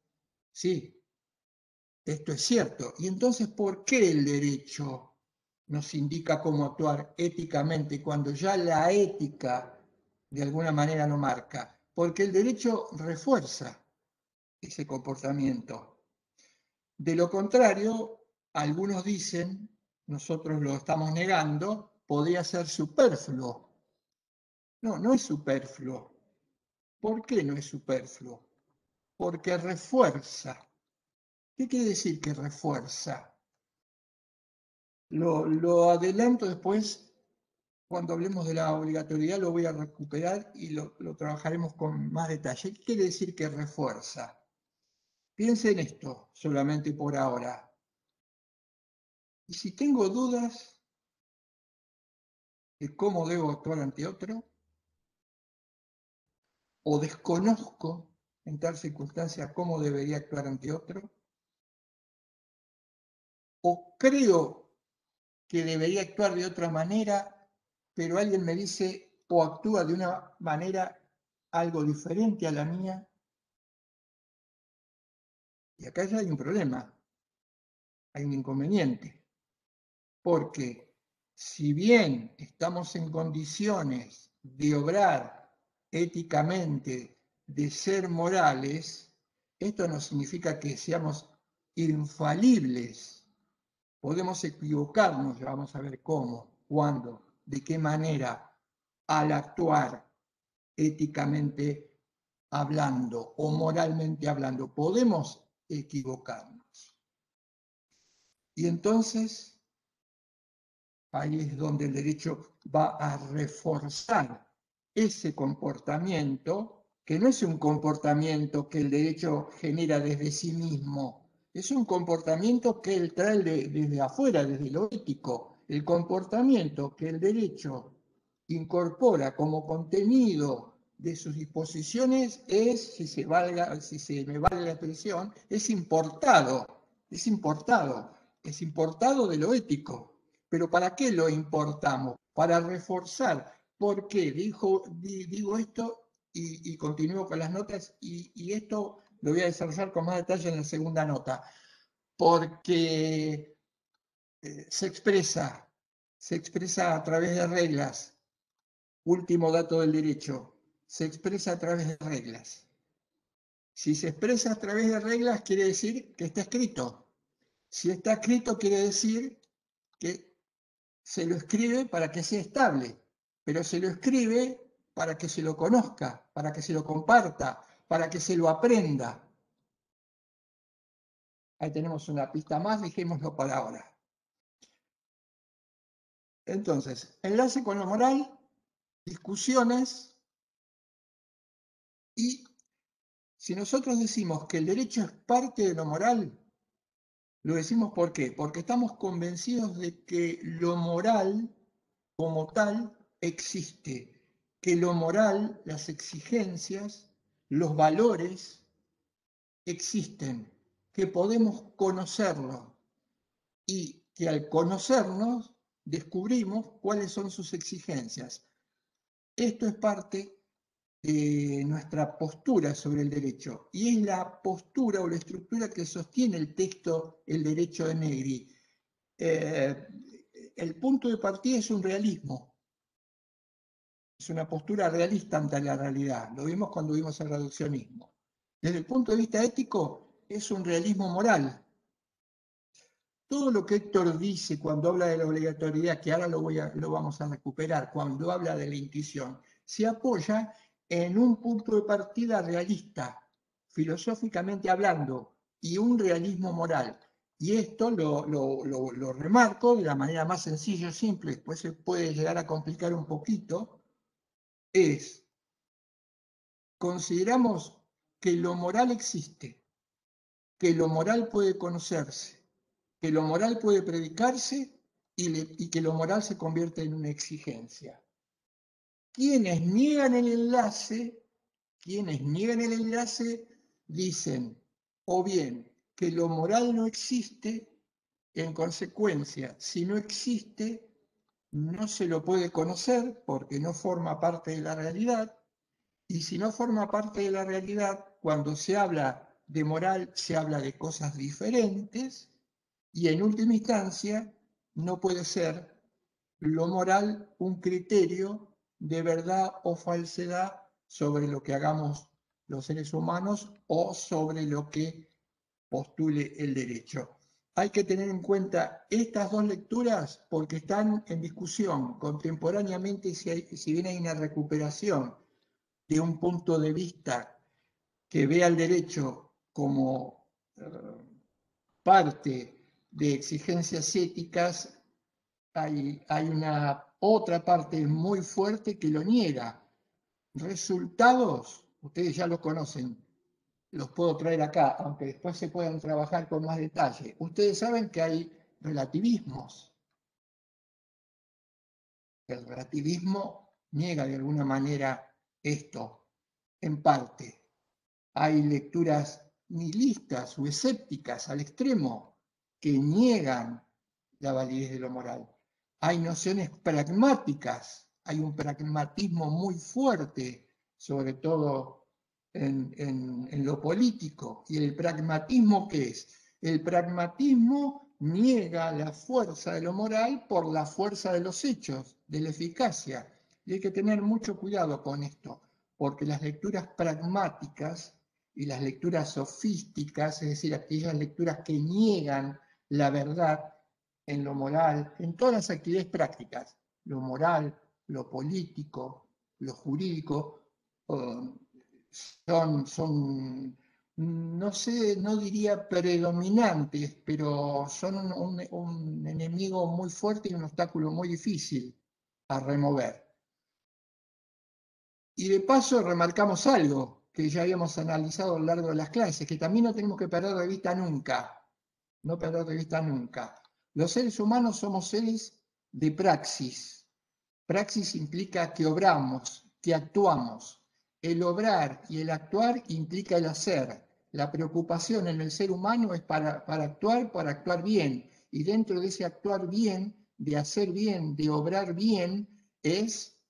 Sí, esto es cierto. Y entonces, ¿por qué el derecho nos indica cómo actuar éticamente cuando ya la ética de alguna manera lo marca? Porque el derecho refuerza ese comportamiento. De lo contrario, algunos dicen, nosotros lo estamos negando, podría ser superfluo. No, no es superfluo. ¿Por qué no es superfluo? Porque refuerza. ¿Qué quiere decir que refuerza? Lo adelanto después, cuando hablemos de la obligatoriedad lo voy a recuperar y lo trabajaremos con más detalle. ¿Qué quiere decir que refuerza? Piense en esto solamente por ahora. Y si tengo dudas de cómo debo actuar ante otro, o desconozco en tal circunstancia cómo debería actuar ante otro, o creo que debería actuar de otra manera, pero alguien me dice o actúa de una manera algo diferente a la mía, y acá ya hay un problema, hay un inconveniente. Porque si bien estamos en condiciones de obrar éticamente, de ser morales, esto no significa que seamos infalibles. Podemos equivocarnos, ya vamos a ver cómo, cuándo, de qué manera, al actuar éticamente hablando o moralmente hablando. Podemos equivocarnos. Y entonces, ahí es donde el derecho va a reforzar ese comportamiento, que no es un comportamiento que el derecho genera desde sí mismo, es un comportamiento que él trae desde afuera, desde lo ético. El comportamiento que el derecho incorpora como contenido de sus disposiciones es, si se me vale la expresión, es importado de lo ético. ¿Pero para qué lo importamos? Para reforzar. ¿Por qué? Digo esto y continúo con las notas y esto lo voy a desarrollar con más detalle en la segunda nota. Porque se expresa a través de reglas. Último dato del derecho. Se expresa a través de reglas. Si se expresa a través de reglas, quiere decir que está escrito. Si está escrito, quiere decir que se lo escribe para que sea estable, pero se lo escribe para que se lo conozca, para que se lo comparta, para que se lo aprenda. Ahí tenemos una pista más, dejémoslo para ahora. Entonces, enlace con lo moral, discusiones, y si nosotros decimos que el derecho es parte de lo moral, lo decimos ¿por qué? Porque estamos convencidos de que lo moral como tal existe, que lo moral, las exigencias, los valores existen, que podemos conocerlo y que al conocernos descubrimos cuáles son sus exigencias. Esto es parte de nuestra postura sobre el derecho y es la postura o la estructura que sostiene el texto El derecho de Negri. El punto de partida es un realismo. Es una postura realista ante la realidad. Lo vimos cuando vimos el reduccionismo. Desde el punto de vista ético, es un realismo moral. Todo lo que Héctor dice cuando habla de la obligatoriedad, que ahora lo vamos a recuperar, cuando habla de la intuición, se apoya en un punto de partida realista, filosóficamente hablando, y un realismo moral. Y esto lo remarco de la manera más sencilla y simple, después se puede llegar a complicar un poquito, consideramos que lo moral existe, que lo moral puede conocerse, que lo moral puede predicarse y que lo moral se convierte en una exigencia. Quienes niegan el enlace dicen o bien que lo moral no existe, en consecuencia, si no existe, no se lo puede conocer porque no forma parte de la realidad, y si no forma parte de la realidad, cuando se habla de moral, se habla de cosas diferentes, y en última instancia, no puede ser lo moral un criterio de verdad o falsedad sobre lo que hagamos los seres humanos o sobre lo que postule el derecho. Hay que tener en cuenta estas dos lecturas porque están en discusión contemporáneamente, si bien hay una recuperación de un punto de vista que ve al derecho como parte de exigencias éticas, hay una otra parte muy fuerte que lo niega. Resultados, ustedes ya los conocen, los puedo traer acá, aunque después se puedan trabajar con más detalle. Ustedes saben que hay relativismos. El relativismo niega de alguna manera esto, en parte. Hay lecturas nihilistas o escépticas al extremo que niegan la validez de lo moral. Hay nociones pragmáticas, hay un pragmatismo muy fuerte, sobre todo en lo político. ¿Y el pragmatismo qué es? El pragmatismo niega la fuerza de lo moral por la fuerza de los hechos, de la eficacia. Y hay que tener mucho cuidado con esto, porque las lecturas pragmáticas y las lecturas sofísticas, es decir, aquellas lecturas que niegan la verdad en lo moral, en todas las actividades prácticas, lo moral, lo político, lo jurídico, son, no sé, no diría predominantes, pero son un enemigo muy fuerte y un obstáculo muy difícil a remover. Y de paso remarcamos algo que ya habíamos analizado a lo largo de las clases, que también no tenemos que perder de vista nunca, no perder de vista nunca. Los seres humanos somos seres de praxis. Praxis implica que obramos, que actuamos. El obrar y el actuar implica el hacer. La preocupación en el ser humano es para actuar bien. Y dentro de ese actuar bien, de hacer bien, de obrar bien, es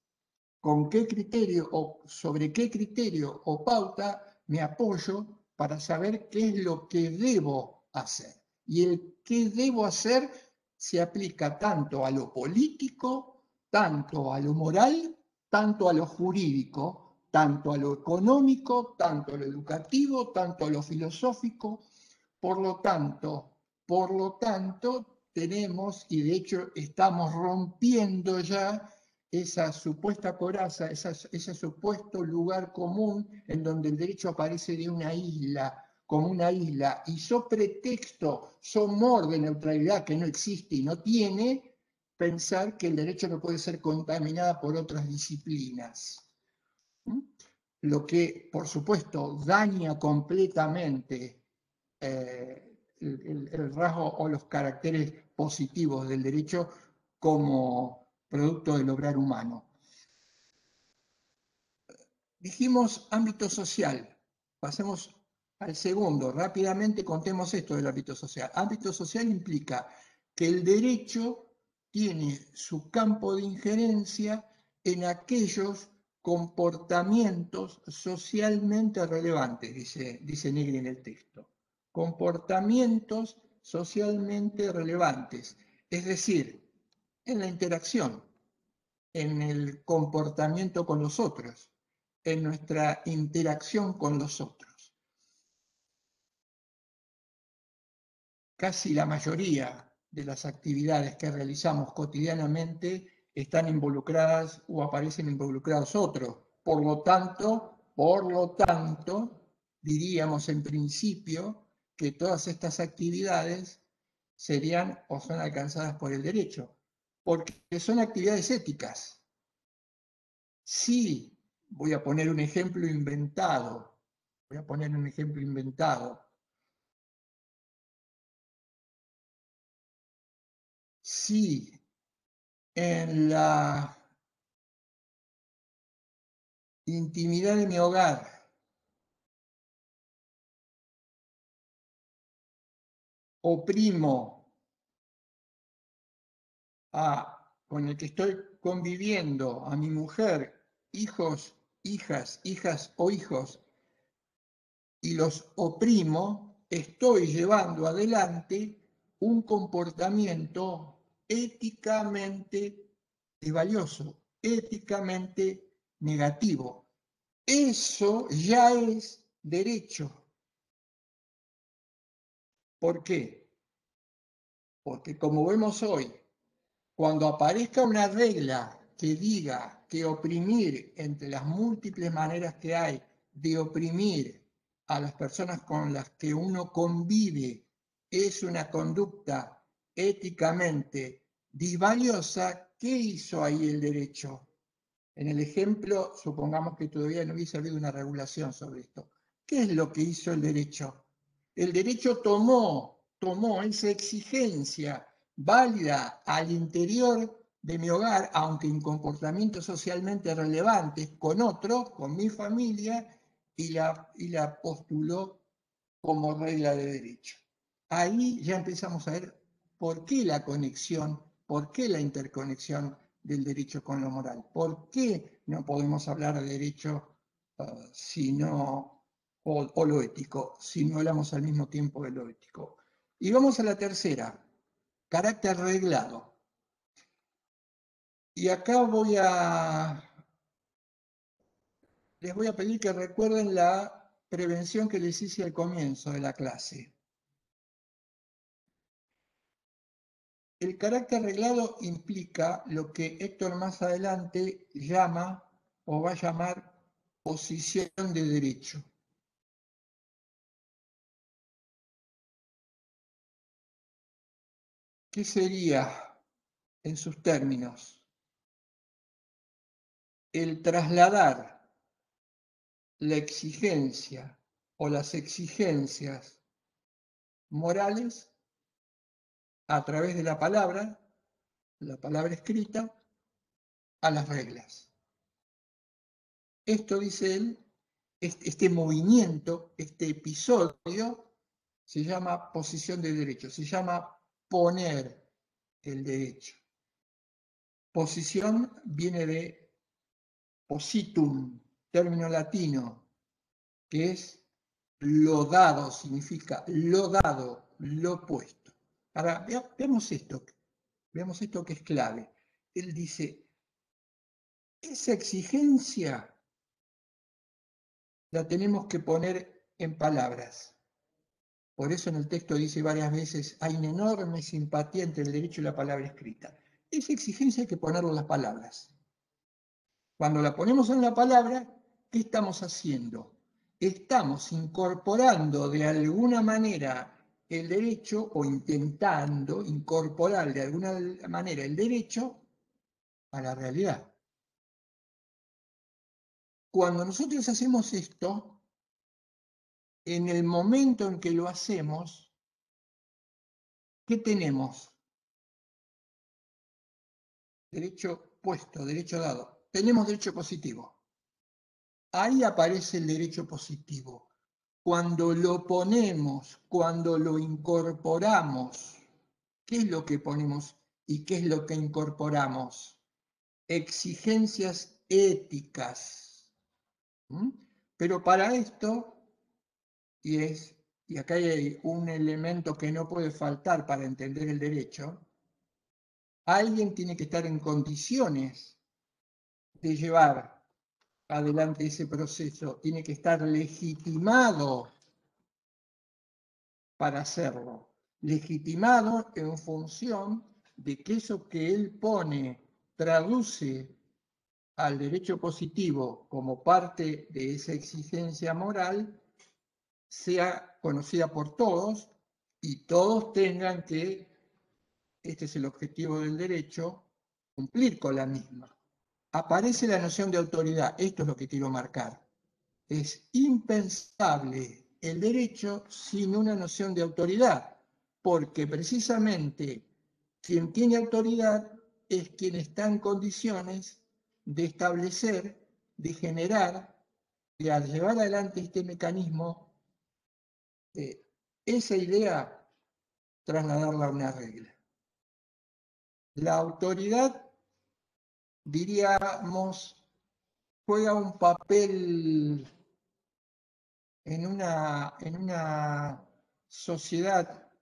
con qué criterio o sobre qué criterio o pauta me apoyo para saber qué es lo que debo hacer. Y el qué debo hacer se aplica tanto a lo político, tanto a lo moral, tanto a lo jurídico, tanto a lo económico, tanto a lo educativo, tanto a lo filosófico. Por lo tanto, tenemos, y de hecho estamos rompiendo ya esa supuesta coraza, ese supuesto lugar común en donde el derecho aparece de una isla, como una isla, y so pretexto, so mor de neutralidad que no existe y no tiene, pensar que el derecho no puede ser contaminado por otras disciplinas. Lo que, por supuesto, daña completamente el rasgo o los caracteres positivos del derecho como producto del obrar humano. Dijimos ámbito social, pasemos al segundo, rápidamente contemos esto del ámbito social. Ámbito social implica que el derecho tiene su campo de injerencia en aquellos comportamientos socialmente relevantes, dice Negri en el texto. Comportamientos socialmente relevantes, es decir, en la interacción, en el comportamiento con los otros, en nuestra interacción con los otros. Casi la mayoría de las actividades que realizamos cotidianamente están involucradas o aparecen involucrados otros. Por lo tanto, diríamos en principio que todas estas actividades serían o son alcanzadas por el derecho, porque son actividades éticas. Sí, voy a poner un ejemplo inventado. Si en la intimidad de mi hogar oprimo con el que estoy conviviendo, a mi mujer, hijos, hijas o hijos, y los oprimo, estoy llevando adelante un comportamiento éticamente valioso, éticamente negativo. Eso ya es derecho. ¿Por qué? Porque como vemos hoy, cuando aparezca una regla que diga que oprimir, entre las múltiples maneras que hay de oprimir a las personas con las que uno convive, es una conducta éticamente disvaliosa, ¿qué hizo ahí el derecho? En el ejemplo, supongamos que todavía no hubiese habido una regulación sobre esto. ¿Qué es lo que hizo el derecho? El derecho tomó esa exigencia válida al interior de mi hogar, aunque en comportamientos socialmente relevantes, con otros, con mi familia, y la postuló como regla de derecho. Ahí ya empezamos a ver por qué la conexión, por qué la interconexión del derecho con lo moral. ¿Por qué no podemos hablar de derecho o lo ético, si no hablamos al mismo tiempo de lo ético? Y vamos a la tercera. carácter reglado. Y acá les voy a pedir que recuerden la prevención que les hice al comienzo de la clase. El carácter reglado implica lo que Héctor más adelante llama o va a llamar posición de derecho. ¿Qué sería, en sus términos? El trasladar la exigencia o las exigencias morales a través de la palabra escrita, a las reglas. Esto, dice él, este movimiento, este episodio, se llama posición de derecho, se llama poner el derecho. Posición viene de positum, término latino, que es lo dado, significa lo dado, lo puesto. Ahora, veamos esto que es clave. Él dice, esa exigencia la tenemos que poner en palabras. Por eso en el texto dice varias veces, hay una enorme simpatía entre el derecho y la palabra escrita. Esa exigencia hay que ponerla en las palabras. Cuando la ponemos en la palabra, ¿qué estamos haciendo? Estamos incorporando de alguna manera el derecho o intentando incorporar de alguna manera el derecho a la realidad. Cuando nosotros hacemos esto, en el momento en que lo hacemos, ¿qué tenemos? Derecho puesto, derecho dado. Tenemos derecho positivo. Ahí aparece el derecho positivo. Cuando lo ponemos, cuando lo incorporamos, ¿qué es lo que ponemos y qué es lo que incorporamos? Exigencias éticas. Pero para esto, y acá hay un elemento que no puede faltar para entender el derecho, alguien tiene que estar en condiciones de llevar adelante ese proceso, tiene que estar legitimado para hacerlo, legitimado en función de que eso que él pone traduce al derecho positivo como parte de esa exigencia moral, sea conocida por todos y todos tengan que, este es el objetivo del derecho, cumplir con la misma. Aparece la noción de autoridad, esto es lo que quiero marcar. Es impensable el derecho sin una noción de autoridad, porque precisamente quien tiene autoridad es quien está en condiciones de establecer, de generar, de al llevar adelante este mecanismo, esa idea, trasladarla a una regla. La autoridad, diríamos, juega un papel en una sociedad.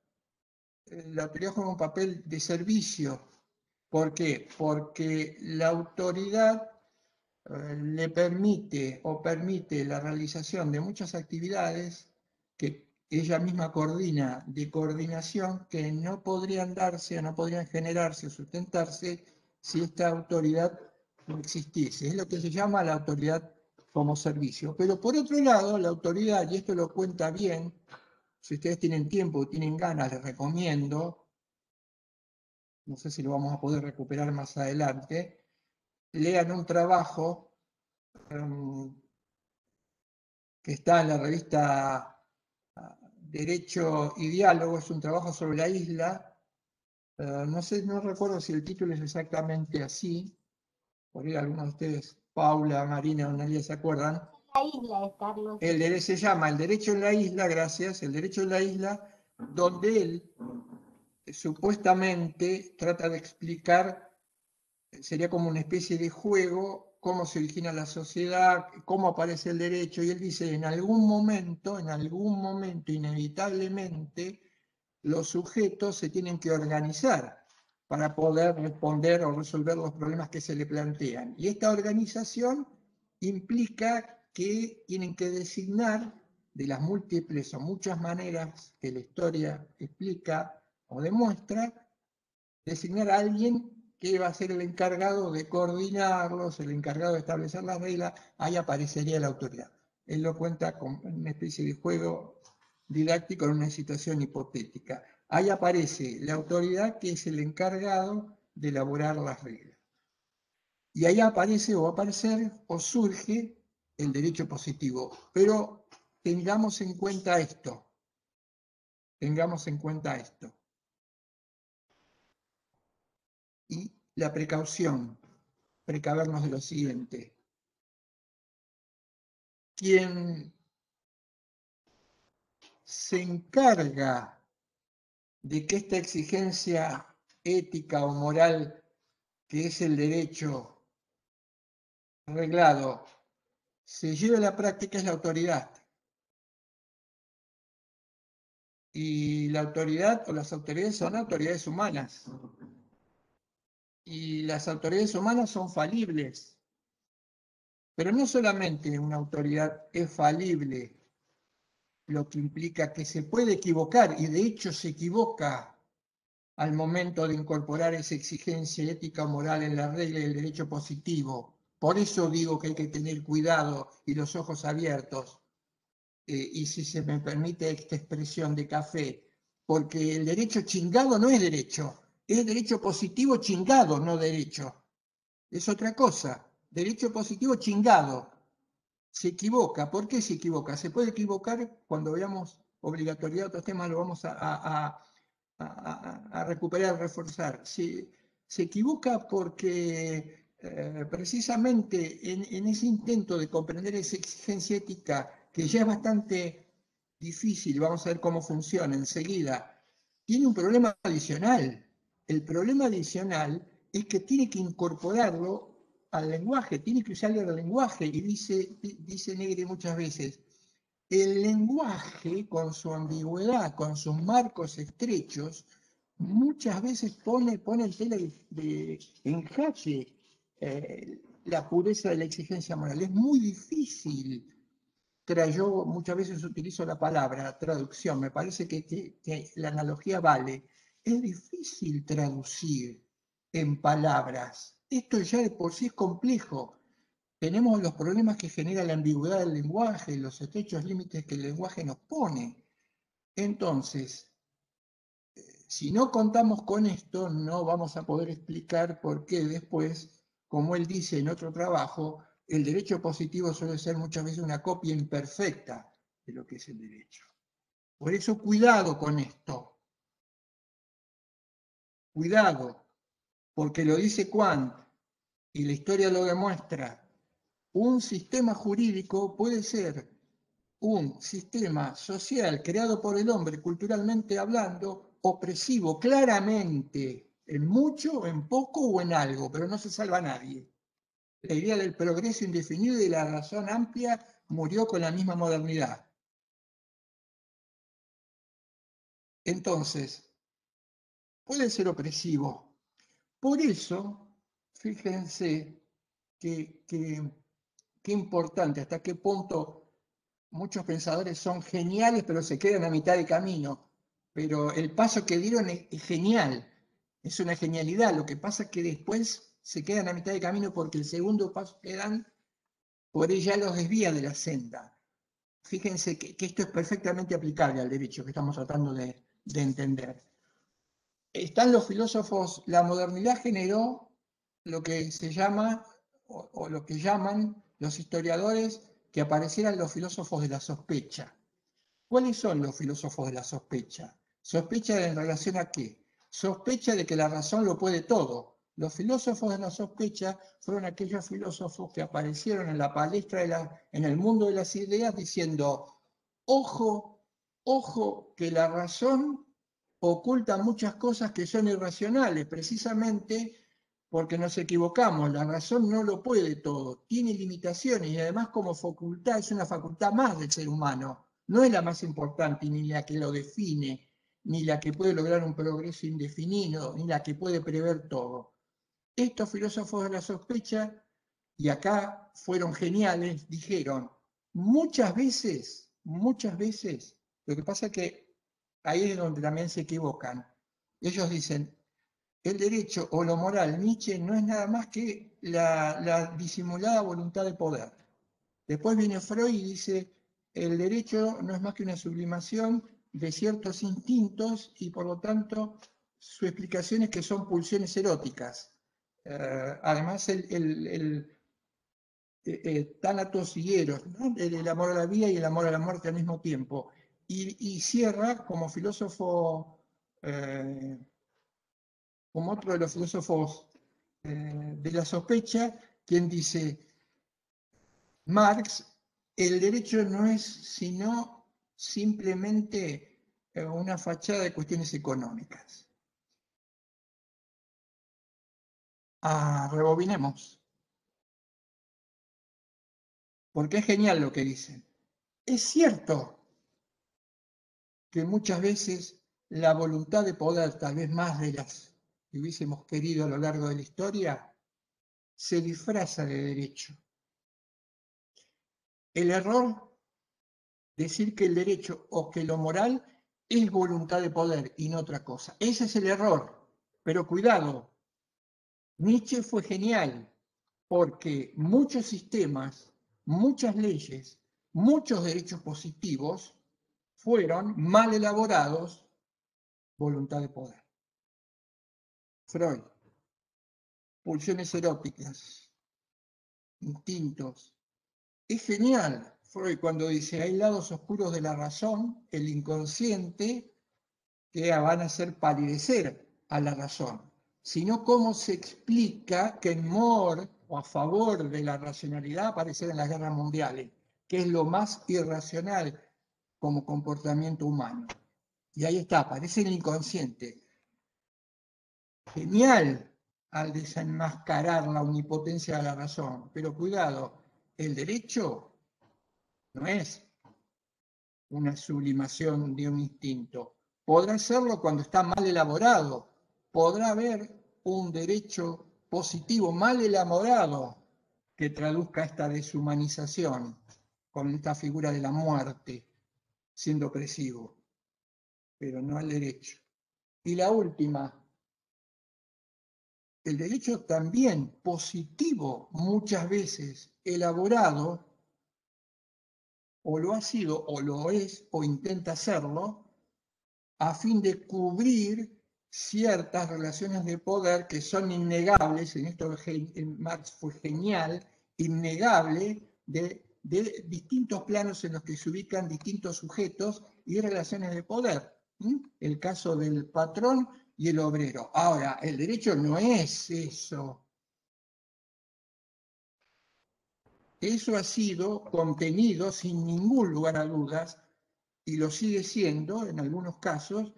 La autoridad juega un papel de servicio. ¿Por qué? Porque la autoridad le permite o permite la realización de muchas actividades que ella misma coordina, de coordinación, que no podrían darse, no podrían generarse o sustentarse si esta autoridad no existiese. Es lo que se llama la autoridad como servicio. Pero por otro lado, la autoridad, y esto lo cuenta bien, si ustedes tienen tiempo o tienen ganas, les recomiendo, no sé si lo vamos a poder recuperar más adelante, lean un trabajo que está en la revista Derecho y Diálogo, es un trabajo sobre la isla. No recuerdo si el título es exactamente así, por ahí algunos de ustedes, Paula, Marina o Nadia, se acuerdan. La isla es, Carlos. Se llama El Derecho en la Isla, gracias, El Derecho en la Isla, donde él supuestamente trata de explicar, sería como una especie de juego, cómo se origina la sociedad, cómo aparece el derecho, y él dice, en algún momento, inevitablemente, los sujetos se tienen que organizar para poder responder o resolver los problemas que se le plantean. Y esta organización implica que tienen que designar de las múltiples o muchas maneras que la historia explica o demuestra, designar a alguien que va a ser el encargado de coordinarlos, el encargado de establecer las reglas. Ahí aparecería la autoridad. Él lo cuenta como una especie de juego didáctico en una situación hipotética. Ahí aparece la autoridad, que es el encargado de elaborar las reglas. Y ahí aparece o va a aparecer o surge el derecho positivo. Pero tengamos en cuenta esto. Tengamos en cuenta esto. Y la precaución, precavernos de lo siguiente. Quien se encarga de que esta exigencia ética o moral, que es el derecho arreglado, se lleve a la práctica, es la autoridad. Y la autoridad o las autoridades son autoridades humanas. Y las autoridades humanas son falibles. Pero no solamente una autoridad es falible, lo que implica que se puede equivocar, y de hecho se equivoca al momento de incorporar esa exigencia ética o moral en la regla del derecho positivo. Por eso digo que hay que tener cuidado y los ojos abiertos. Y si se me permite esta expresión de café, porque el derecho chingado no es derecho, es derecho positivo chingado, no derecho. Es otra cosa, derecho positivo chingado. Se equivoca. ¿Por qué se equivoca? Se puede equivocar cuando veamos obligatoriedad, otros temas lo vamos a recuperar, reforzar. Se equivoca porque precisamente en ese intento de comprender esa exigencia ética, que ya es bastante difícil, vamos a ver cómo funciona enseguida, tiene un problema adicional. El problema adicional es que tiene que incorporarlo al lenguaje, tiene que usar el lenguaje, y dice Negri muchas veces, el lenguaje con su ambigüedad, con sus marcos estrechos, muchas veces pone en tela en jaque la pureza de la exigencia moral. Es muy difícil. Yo muchas veces utilizo la palabra traducción, me parece que la analogía vale. Es difícil traducir en palabras. Esto ya de por sí es complejo. Tenemos los problemas que genera la ambigüedad del lenguaje, los estrechos límites que el lenguaje nos pone. Entonces, si no contamos con esto, no vamos a poder explicar por qué después, como él dice en otro trabajo, el derecho positivo suele ser muchas veces una copia imperfecta de lo que es el derecho. Por eso, cuidado con esto. Cuidado, porque lo dice Kant, y la historia lo demuestra. Un sistema jurídico puede ser un sistema social creado por el hombre, culturalmente hablando, opresivo, claramente, en mucho, en poco o en algo, pero no se salva a nadie. La idea del progreso indefinido y de la razón amplia murió con la misma modernidad. Entonces, puede ser opresivo. Por eso, fíjense qué importante, hasta qué punto muchos pensadores son geniales, pero se quedan a mitad de camino. Pero el paso que dieron es genial, es una genialidad. Lo que pasa es que después se quedan a mitad de camino porque el segundo paso que dan, por ella los desvía de la senda. Fíjense que esto es perfectamente aplicable al derecho que estamos tratando de entender. Están los filósofos, la modernidad generó lo que se llama, o lo que llaman los historiadores, que aparecieran los filósofos de la sospecha. ¿Cuáles son los filósofos de la sospecha? ¿Sospecha en relación a qué? Sospecha de que la razón lo puede todo. Los filósofos de la sospecha fueron aquellos filósofos que aparecieron en la palestra, en el mundo de las ideas, diciendo, ojo, ojo, que la razón oculta muchas cosas que son irracionales, precisamente porque nos equivocamos. La razón no lo puede todo, tiene limitaciones, y además como facultad es una facultad más del ser humano. No es la más importante ni la que lo define. ni la que puede lograr un progreso indefinido, ni la que puede prever todo. Estos filósofos de la sospecha, y acá fueron geniales, dijeron, muchas veces, lo que pasa es que ahí es donde también se equivocan. Ellos dicen, el derecho o lo moral, Nietzsche, no es nada más que la disimulada voluntad de poder. Después viene Freud y dice, el derecho no es más que una sublimación de ciertos instintos y por lo tanto su explicación es que son pulsiones eróticas. Además, el tánatos y eros, ¿no? El amor a la vida y el amor a la muerte al mismo tiempo. Y cierra como filósofo, como otro de los filósofos de la sospecha, quien dice, Marx, el derecho no es sino simplemente una fachada de cuestiones económicas. Rebobinemos. Porque es genial lo que dicen. Es cierto que muchas veces la voluntad de poder, tal vez más de las que hubiésemos querido a lo largo de la historia, se disfraza de derecho. El error, decir que el derecho o que lo moral es voluntad de poder y no otra cosa. Ese es el error. Pero cuidado, Nietzsche fue genial porque muchos sistemas, muchas leyes, muchos derechos positivos fueron mal elaborados, voluntad de poder. Freud, pulsiones eróticas, instintos. Es genial Freud cuando dice, hay lados oscuros de la razón, el inconsciente, que van a hacer palidecer a la razón, sino cómo se explica que en More, o a favor de la racionalidad, aparecer en las guerras mundiales, que es lo más irracional como comportamiento humano. Y ahí está, aparece el inconsciente. Genial al desenmascarar la omnipotencia de la razón, pero cuidado, el derecho no es una sublimación de un instinto. Podrá serlo cuando está mal elaborado. Podrá haber un derecho positivo mal elaborado que traduzca esta deshumanización con esta figura de la muerte siendo opresivo, pero no el derecho. Y la última, el derecho también positivo, muchas veces elaborado, o lo ha sido, o lo es, o intenta serlo, a fin de cubrir ciertas relaciones de poder que son innegables, en esto Marx fue genial, innegable de distintos planos en los que se ubican distintos sujetos y relaciones de poder. El caso del patrón y el obrero. Ahora, el derecho no es eso. Eso ha sido contenido sin ningún lugar a dudas y lo sigue siendo en algunos casos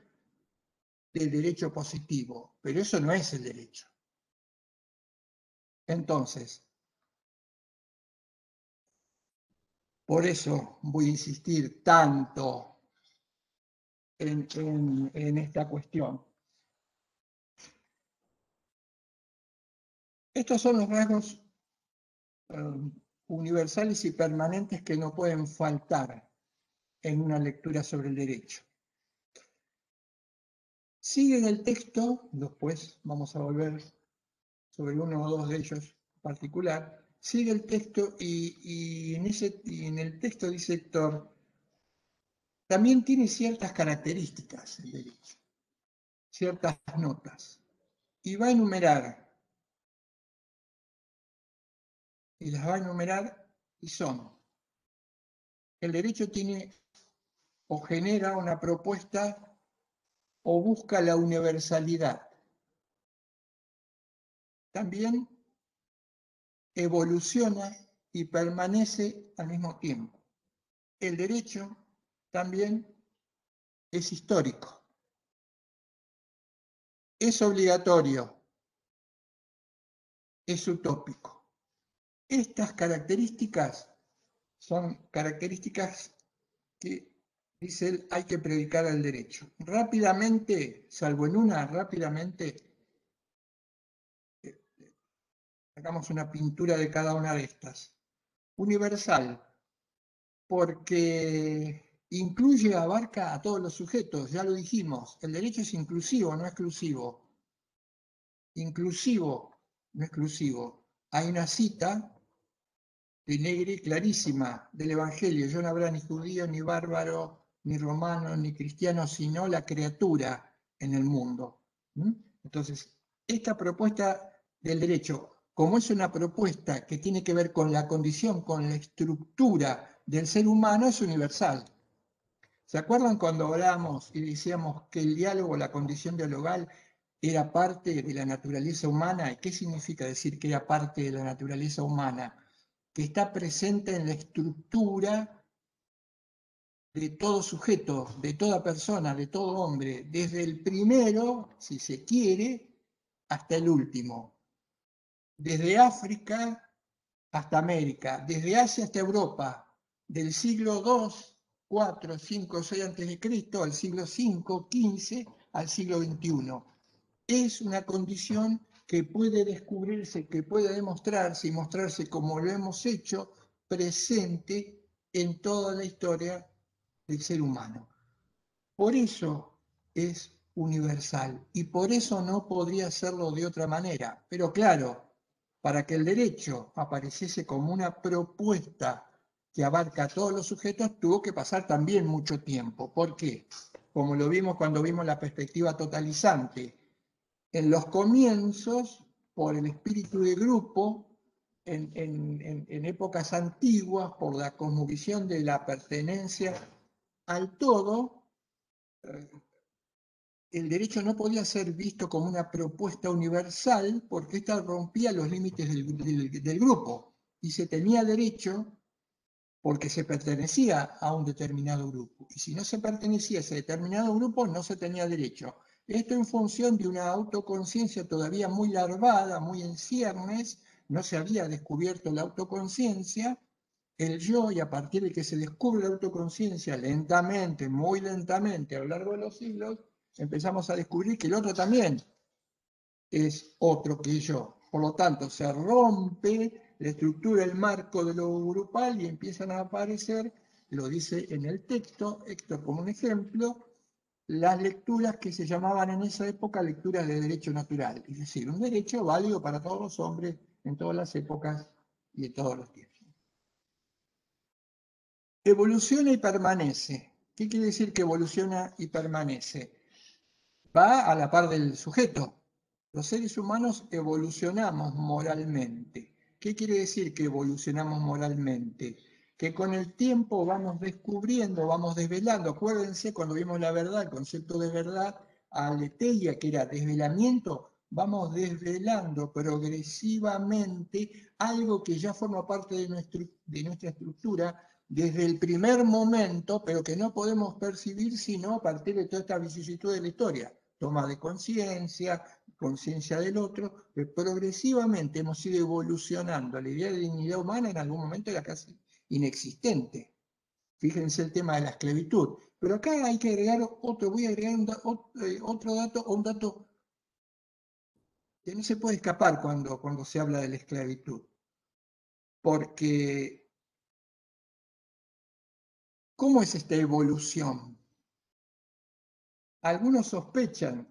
del derecho positivo, pero eso no es el derecho. Entonces, por eso voy a insistir tanto en esta cuestión. Estos son los rasgos universales y permanentes que no pueden faltar en una lectura sobre el derecho. Sigue en el texto, después vamos a volver sobre uno o dos de ellos en particular, sigue el texto y en el texto dice Héctor, también tiene ciertas características el derecho, ciertas notas, y va a enumerar, y las va a enumerar, y son, el derecho tiene o genera una propuesta o busca la universalidad. También evoluciona y permanece al mismo tiempo. El derecho también es histórico, es obligatorio, es utópico. Estas características son características que Dice él, hay que predicar el derecho. Rápidamente, salvo en una, rápidamente, sacamos una pintura de cada una de estas. Universal, porque incluye, abarca a todos los sujetos, ya lo dijimos. El derecho es inclusivo, no exclusivo. Inclusivo, no exclusivo. Hay una cita de Negri clarísima del Evangelio: yo no habrá ni judío, ni bárbaro, ni romano, ni cristiano, sino la criatura en el mundo. Entonces, esta propuesta del derecho, como es una propuesta que tiene que ver con la condición, con la estructura del ser humano, es universal. ¿Se acuerdan cuando hablábamos y decíamos que el diálogo, la condición dialogal, era parte de la naturaleza humana? ¿Y qué significa decir que era parte de la naturaleza humana? Que está presente en la estructura de todo sujeto, de toda persona, de todo hombre, desde el primero, si se quiere, hasta el último. Desde África hasta América, desde Asia hasta Europa, del siglo II, 4, 5, 6 a.C. al siglo V, 15, al siglo XXI. Es una condición que puede descubrirse, que puede demostrarse y mostrarse, como lo hemos hecho, presente en toda la historia del ser humano. Por eso es universal y por eso no podría serlo de otra manera. Pero claro, para que el derecho apareciese como una propuesta que abarca a todos los sujetos, tuvo que pasar también mucho tiempo. ¿Por qué? Como lo vimos cuando vimos la perspectiva totalizante. En los comienzos, por el espíritu de grupo, en épocas antiguas, por la cosmovisión de la pertenencia al todo, el derecho no podía ser visto como una propuesta universal porque ésta rompía los límites del grupo, y se tenía derecho porque se pertenecía a un determinado grupo, y si no se pertenecía a ese determinado grupo no se tenía derecho. Esto en función de una autoconciencia todavía muy larvada, muy en ciernes. No se había descubierto la autoconciencia, el yo, y a partir de que se descubre la autoconciencia lentamente, muy lentamente, a lo largo de los siglos, empezamos a descubrir que el otro también es otro que yo. Por lo tanto, se rompe la estructura, el marco de lo grupal, y empiezan a aparecer, lo dice en el texto, Héctor como un ejemplo, las lecturas que se llamaban en esa época lecturas de derecho natural, es decir, un derecho válido para todos los hombres en todas las épocas y en todos los tiempos. Evoluciona y permanece. ¿Qué quiere decir que evoluciona y permanece? Va a la par del sujeto. Los seres humanos evolucionamos moralmente. ¿Qué quiere decir que evolucionamos moralmente? Que con el tiempo vamos descubriendo, vamos desvelando. Acuérdense cuando vimos la verdad, el concepto de verdad, aletheia, que era desvelamiento, vamos desvelando progresivamente algo que ya forma parte de nuestra estructura desde el primer momento, pero que no podemos percibir sino a partir de toda esta vicisitud de la historia. Toma de conciencia, conciencia del otro, que progresivamente hemos ido evolucionando. La idea de dignidad humana en algún momento era casi inexistente. Fíjense el tema de la esclavitud. Pero acá hay que agregar otro, voy a agregar otro dato, un dato que no se puede escapar cuando se habla de la esclavitud. Porque, ¿cómo es esta evolución? Algunos sospechan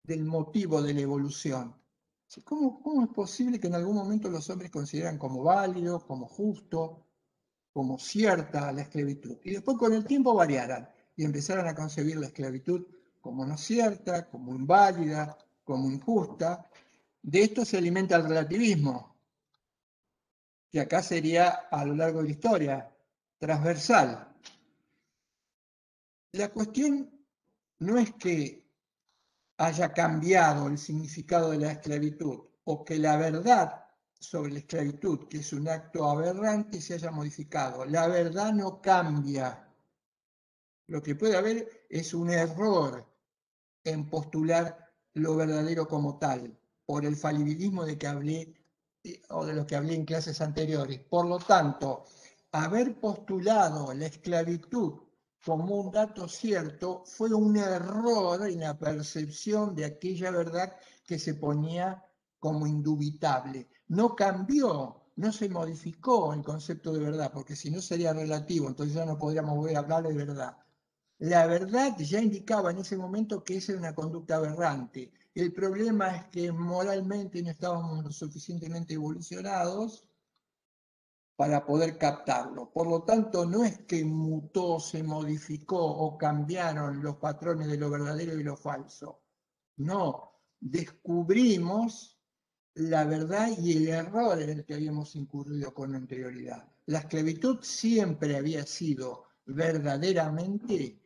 del motivo de la evolución. ¿Cómo es posible que en algún momento los hombres consideran como válido, como justo, como cierta la esclavitud? Y después con el tiempo variaran y empezaran a concebir la esclavitud como no cierta, como inválida, como injusta. De esto se alimenta el relativismo, que acá sería a lo largo de la historia transversal. La cuestión no es que haya cambiado el significado de la esclavitud o que la verdad sobre la esclavitud, que es un acto aberrante, se haya modificado. La verdad no cambia. Lo que puede haber es un error en postular lo verdadero como tal, por el falibilismo de que hablé o de lo que hablé en clases anteriores. Por lo tanto, haber postulado la esclavitud como un dato cierto fue un error en la percepción de aquella verdad que se ponía como indubitable. No cambió, no se modificó el concepto de verdad, porque si no sería relativo, entonces ya no podríamos volver a hablar de verdad. La verdad ya indicaba en ese momento que esa era una conducta aberrante. El problema es que moralmente no estábamos lo suficientemente evolucionados para poder captarlo. Por lo tanto, no es que mutó, se modificó o cambiaron los patrones de lo verdadero y lo falso. No, descubrimos la verdad y el error en el que habíamos incurrido con anterioridad. La esclavitud siempre había sido verdaderamente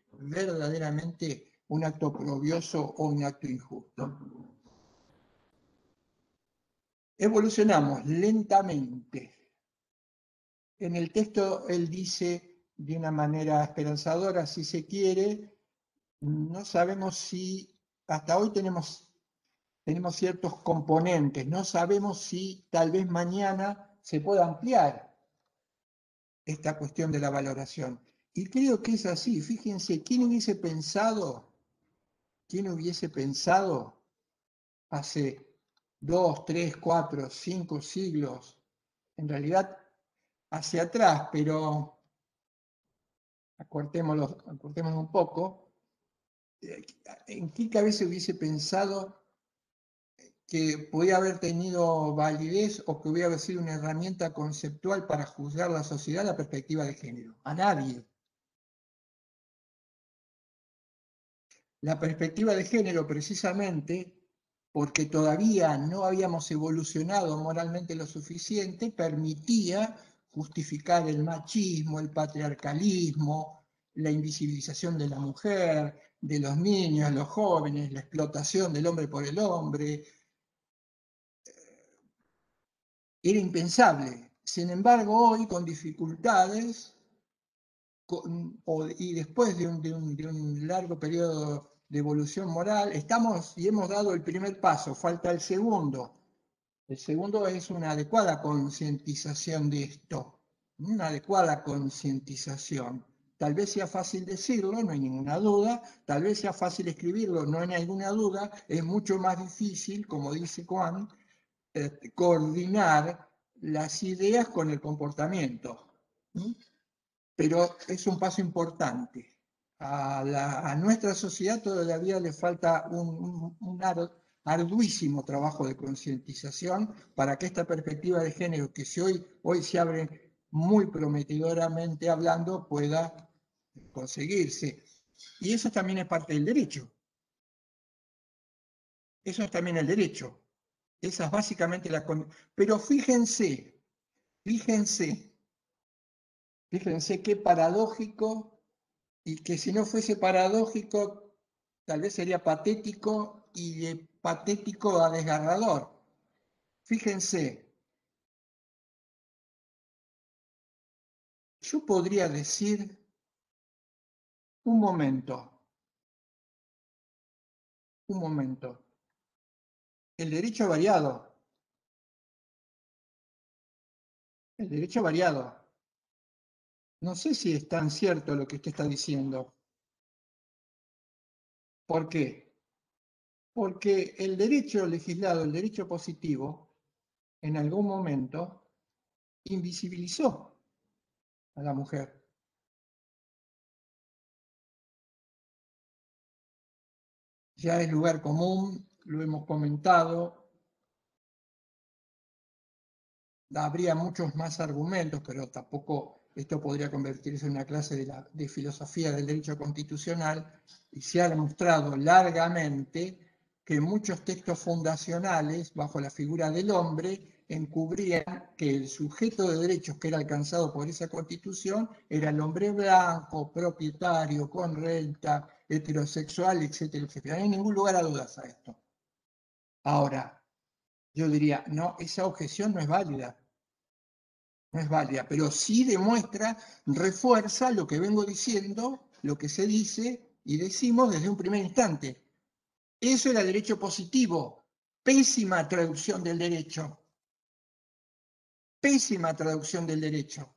un acto oprobioso o un acto injusto. Evolucionamos lentamente. En el texto él dice de una manera esperanzadora, si se quiere, no sabemos si, hasta hoy tenemos ciertos componentes, no sabemos si tal vez mañana se pueda ampliar esta cuestión de la valoración. Y creo que es así, fíjense, ¿quién hubiese pensado hace 2, 3, 4, 5 siglos, en realidad hacia atrás, pero acortémoslo un poco, ¿en qué cabeza hubiese pensado que podía haber tenido validez o que hubiera sido una herramienta conceptual para juzgar la sociedad la perspectiva de género? A nadie. La perspectiva de género, precisamente, porque todavía no habíamos evolucionado moralmente lo suficiente, permitía justificar el machismo, el patriarcalismo, la invisibilización de la mujer, de los niños, los jóvenes, la explotación del hombre por el hombre. Era impensable. Sin embargo, hoy, con dificultades, y después de un largo periodo de evolución moral, estamos y hemos dado el primer paso, falta el segundo. El segundo es una adecuada concientización de esto, una adecuada concientización. Tal vez sea fácil decirlo, no hay ninguna duda, tal vez sea fácil escribirlo, no hay ninguna duda, es mucho más difícil, como dice Juan, coordinar las ideas con el comportamiento. Pero es un paso importante. A nuestra sociedad todavía le falta un arduísimo trabajo de concientización para que esta perspectiva de género que hoy se abre muy prometedoramente hablando pueda conseguirse. Y eso también es parte del derecho. Eso es también el derecho. Esa es básicamente la... Pero fíjense qué paradójico, y que si no fuese paradójico, tal vez sería patético, y de patético a desgarrador. Fíjense, yo podría decir, un momento, el derecho ha variado. El derecho ha variado. No sé si es tan cierto lo que usted está diciendo. ¿Por qué? Porque el derecho legislado, el derecho positivo, en algún momento invisibilizó a la mujer. Ya es lugar común, lo hemos comentado, habría muchos más argumentos, pero tampoco esto podría convertirse en una clase de filosofía del derecho constitucional, y se ha demostrado largamente que muchos textos fundacionales, bajo la figura del hombre, encubrían que el sujeto de derechos que era alcanzado por esa constitución era el hombre blanco, propietario, con renta, heterosexual, etcétera, etcétera. No hay ningún lugar a dudas a esto. Ahora, yo diría, no, esa objeción no es válida. No es válida, pero sí demuestra, refuerza lo que vengo diciendo, lo que se dice y decimos desde un primer instante. Eso era derecho positivo. Pésima traducción del derecho. Pésima traducción del derecho.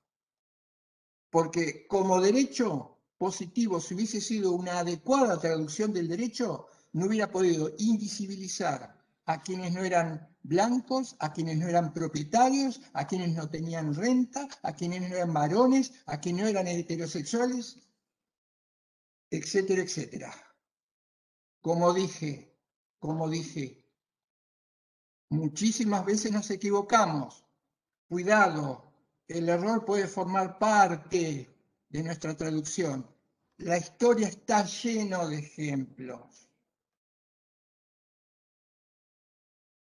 Porque como derecho positivo, si hubiese sido una adecuada traducción del derecho, no hubiera podido invisibilizar a quienes no eran blancos, a quienes no eran propietarios, a quienes no tenían renta, a quienes no eran varones, a quienes no eran heterosexuales, etcétera, etcétera. Como dije, muchísimas veces nos equivocamos. Cuidado, el error puede formar parte de nuestra traducción. La historia está llena de ejemplos.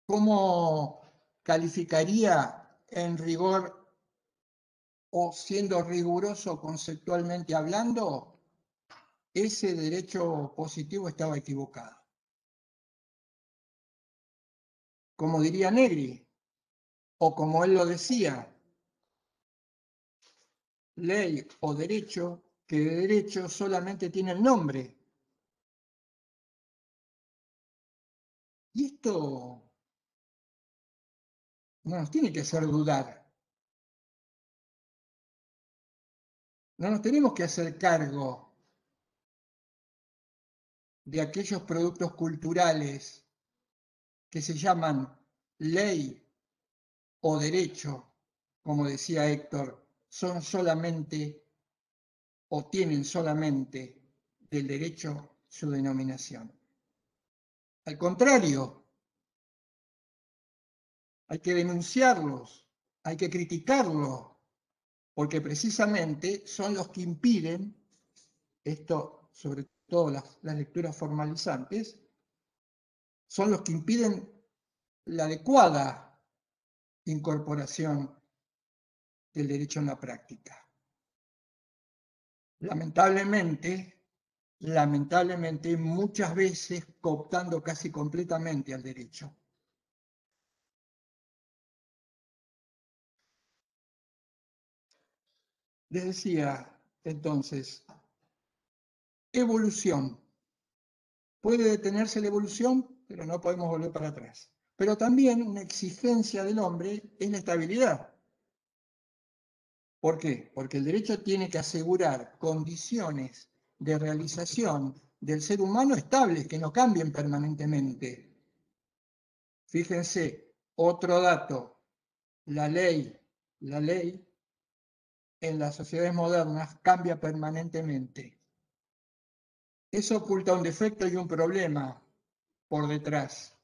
¿Cómo calificaría en rigor o siendo riguroso conceptualmente hablando? Ese derecho positivo estaba equivocado. Como diría Negri, o como él lo decía, ley o derecho, que de derecho solamente tiene el nombre. Y esto no nos tiene que hacer dudar. No nos tenemos que hacer cargo de aquellos productos culturales que se llaman ley o derecho, como decía Héctor, son solamente o tienen solamente del derecho su denominación. Al contrario, hay que denunciarlos, hay que criticarlos, porque precisamente son los que impiden, esto sobre todo las lecturas formalizantes, son los que impiden la adecuada incorporación del derecho en la práctica. Lamentablemente, muchas veces cooptando casi completamente al derecho. Les decía, entonces, evolución. Puede detenerse la evolución, pero no podemos volver para atrás. Pero también una exigencia del hombre es la estabilidad. ¿Por qué? Porque el derecho tiene que asegurar condiciones de realización del ser humano estables, que no cambien permanentemente. Fíjense, otro dato, la ley en las sociedades modernas cambia permanentemente. Eso oculta un defecto y un problema por detrás.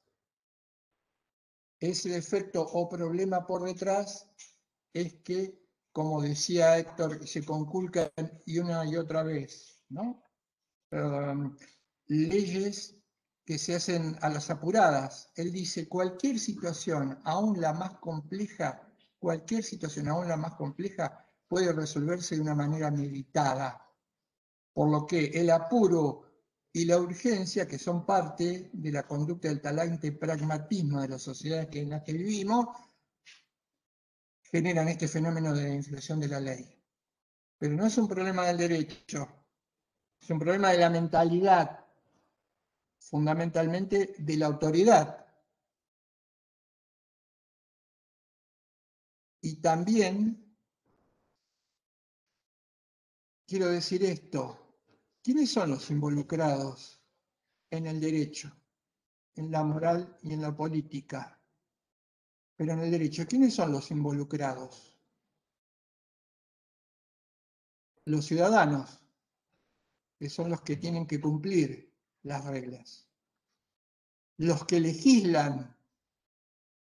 Ese defecto o problema por detrás es que, como decía Héctor, se conculcan y una y otra vez, ¿no? Leyes que se hacen a las apuradas. Él dice, cualquier situación, aún la más compleja, puede resolverse de una manera meditada. Por lo que el apuro y la urgencia, que son parte de la conducta del talante pragmatismo de las sociedades en las que vivimos, generan este fenómeno de la inflación de la ley. Pero no es un problema del derecho, es un problema de la mentalidad, fundamentalmente de la autoridad. Y también quiero decir esto, ¿quiénes son los involucrados en el derecho, en la moral y en la política? Pero en el derecho, ¿quiénes son los involucrados? Los ciudadanos, que son los que tienen que cumplir las reglas. Los que legislan,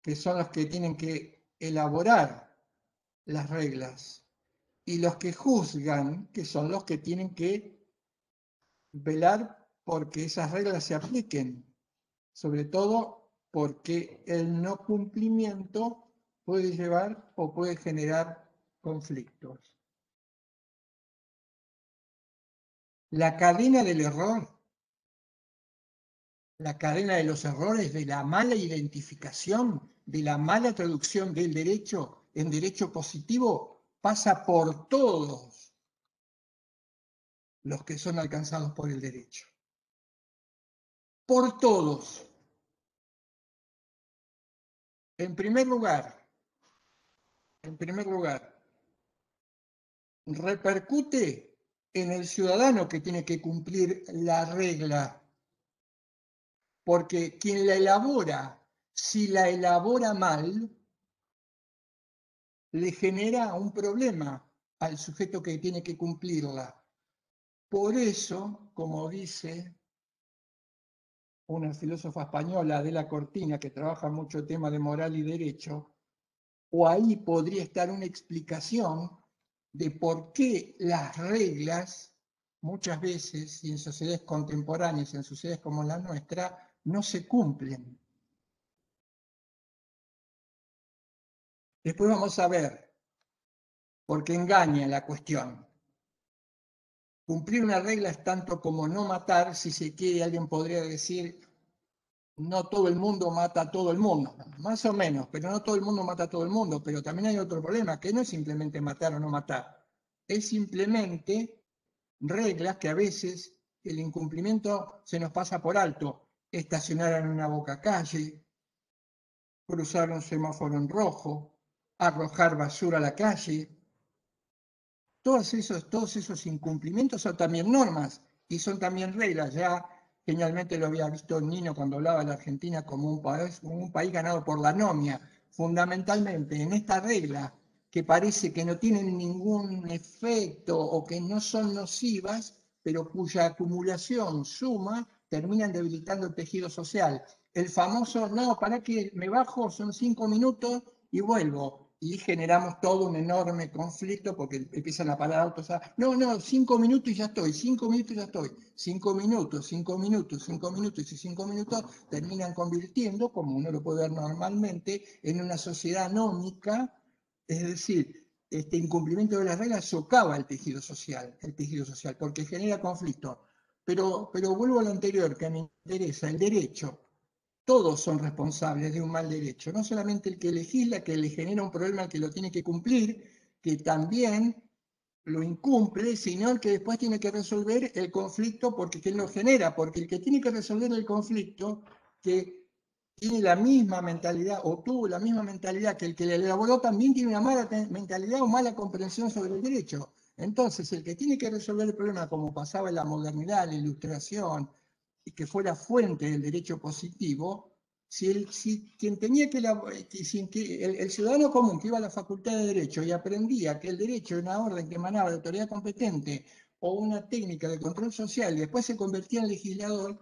que son los que tienen que elaborar las reglas. Y los que juzgan, que son los que tienen que velar porque esas reglas se apliquen, sobre todo porque el no cumplimiento puede llevar o puede generar conflictos. La cadena del error, la cadena de los errores, de la mala identificación, de la mala traducción del derecho en derecho positivo, pasa por todos los que son alcanzados por el derecho. Por todos. En primer lugar, repercute en el ciudadano que tiene que cumplir la regla. Porque quien la elabora, si la elabora mal, le genera un problema al sujeto que tiene que cumplirla. Por eso, como dice una filósofa española, Adela Cortina, que trabaja mucho el tema de moral y derecho, o ahí podría estar una explicación de por qué las reglas, muchas veces, y en sociedades contemporáneas, en sociedades como la nuestra, no se cumplen. Después vamos a ver por qué engaña la cuestión. Cumplir una regla es tanto como no matar, si se quiere, alguien podría decir, no todo el mundo mata a todo el mundo, más o menos, pero no todo el mundo mata a todo el mundo, pero también hay otro problema, que no es simplemente matar o no matar, es simplemente reglas que a veces el incumplimiento se nos pasa por alto, estacionar en una bocacalle, cruzar un semáforo en rojo, arrojar basura a la calle. Todos esos incumplimientos son también normas y son también reglas. Ya genialmente lo había visto Nino cuando hablaba de la Argentina como un país ganado por la anomia. Fundamentalmente en esta regla que parece que no tienen ningún efecto o que no son nocivas, pero cuya acumulación suma terminan debilitando el tejido social. El famoso, no, para que me bajo, son 5 minutos y vuelvo. Y generamos todo un enorme conflicto porque empiezan a parar autos. No, 5 minutos y ya estoy, 5 minutos y ya estoy. 5 minutos, 5 minutos, 5 minutos y 5 minutos terminan convirtiendo, como uno lo puede ver normalmente, en una sociedad anómica. Es decir, este incumplimiento de las reglas socava el tejido social, porque genera conflicto. Pero vuelvo a lo anterior, que me interesa, el derecho. Todos son responsables de un mal derecho, no solamente el que legisla, que le genera un problema al que lo tiene que cumplir, que también lo incumple, sino el que después tiene que resolver el conflicto porque ¿quién lo genera? Porque el que tiene que resolver el conflicto, que tiene la misma mentalidad o tuvo la misma mentalidad que el que le elaboró, también tiene una mala mentalidad o mala comprensión sobre el derecho. Entonces, el que tiene que resolver el problema, como pasaba en la modernidad, la ilustración, y que fuera fuente del derecho positivo, si quien tenía que, el ciudadano común que iba a la facultad de Derecho y aprendía que el derecho era una orden que emanaba de autoridad competente o una técnica de control social y después se convertía en legislador,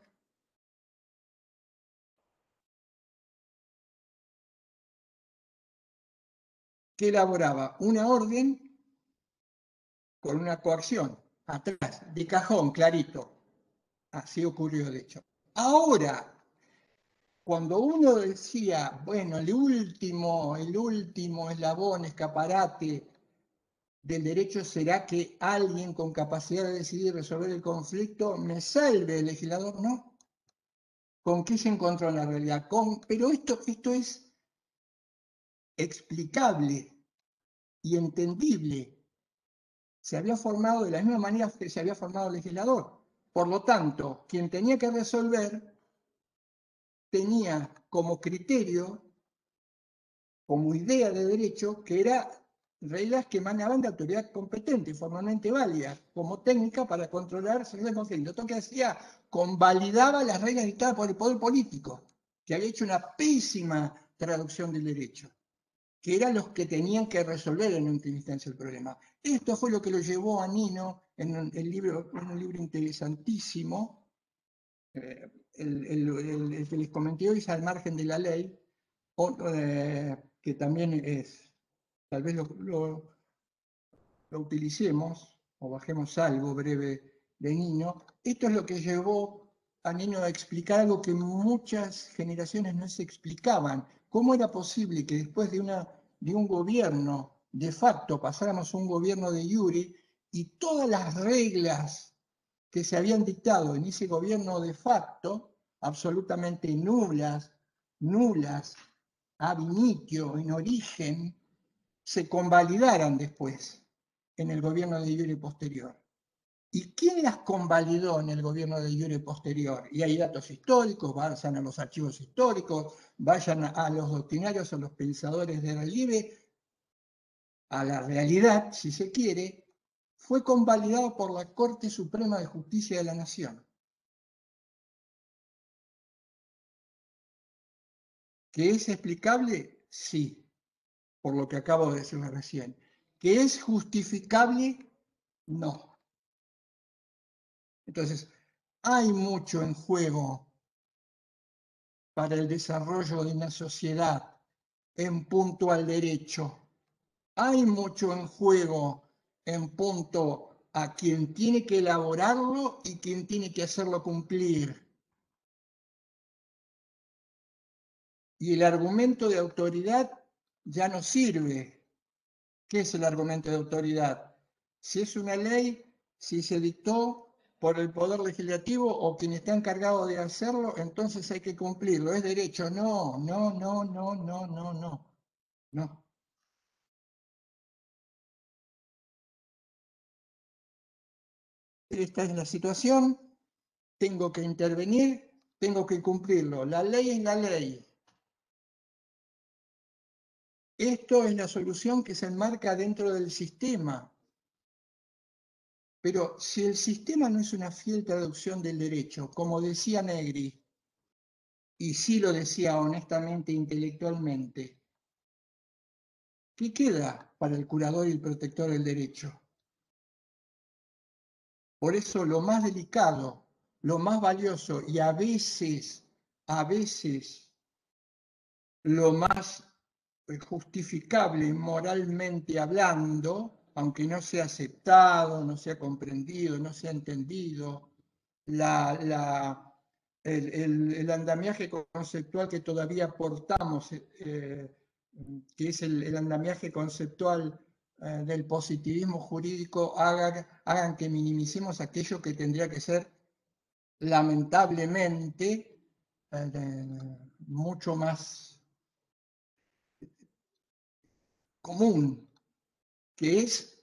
que elaboraba una orden con una coacción atrás, de cajón, clarito. Así ocurrió de hecho. Ahora, cuando uno decía, bueno, el último eslabón, escaparate del derecho será que alguien con capacidad de decidir resolver el conflicto me salve, el legislador, no. ¿Con qué se encontró en la realidad? Pero esto es explicable y entendible. Se había formado de la misma manera que se había formado el legislador. Por lo tanto, quien tenía que resolver tenía como criterio, como idea de derecho, que era reglas que emanaban de autoridad competente, formalmente válida, como técnica para controlar el conflicto. Esto que hacía, convalidaba las reglas dictadas por el poder político, que había hecho una pésima traducción del derecho, que eran los que tenían que resolver en última instancia el problema. Esto fue lo que lo llevó a Nino en un libro interesantísimo, el que les comenté hoy es Al margen de la ley, que también es, tal vez lo utilicemos o bajemos algo breve de Nino. Esto es lo que llevó a Nino a explicar algo que muchas generaciones no se explicaban. ¿Cómo era posible que después de un gobierno de facto pasáramos a un gobierno de iure y todas las reglas que se habían dictado en ese gobierno de facto, absolutamente nulas, ab initio, en origen, se convalidaran después en el gobierno de iure posterior? ¿Y quién las convalidó en el gobierno de iure posterior? Y hay datos históricos, vayan a los archivos históricos, vayan a los doctrinarios, a los pensadores de relieve, a la realidad, si se quiere. fue convalidado por la Corte Suprema de Justicia de la Nación. ¿Que es explicable? Sí, por lo que acabo de decirle recién. ¿Que es justificable? No. Entonces, hay mucho en juego para el desarrollo de una sociedad en punto al derecho. Hay mucho en juego en punto a quien tiene que elaborarlo y quien tiene que hacerlo cumplir. Y el argumento de autoridad ya no sirve. ¿Qué es el argumento de autoridad? Si es una ley, si se dictó por el Poder Legislativo o quien está encargado de hacerlo, entonces hay que cumplirlo. ¿Es derecho? No, no, no, no, no, no, no. No. Esta es la situación, tengo que intervenir, tengo que cumplirlo. La ley es la ley. Esto es la solución que se enmarca dentro del sistema. Pero si el sistema no es una fiel traducción del derecho, como decía Negri, y sí lo decía honestamente, intelectualmente, ¿qué queda para el curador y el protector del derecho? Por eso lo más delicado, lo más valioso y a veces, lo más justificable moralmente hablando, aunque no sea aceptado, no sea comprendido, no sea entendido, el andamiaje conceptual que todavía portamos, que es el andamiaje conceptual del positivismo jurídico, hagan que minimicemos aquello que tendría que ser lamentablemente mucho más común, que es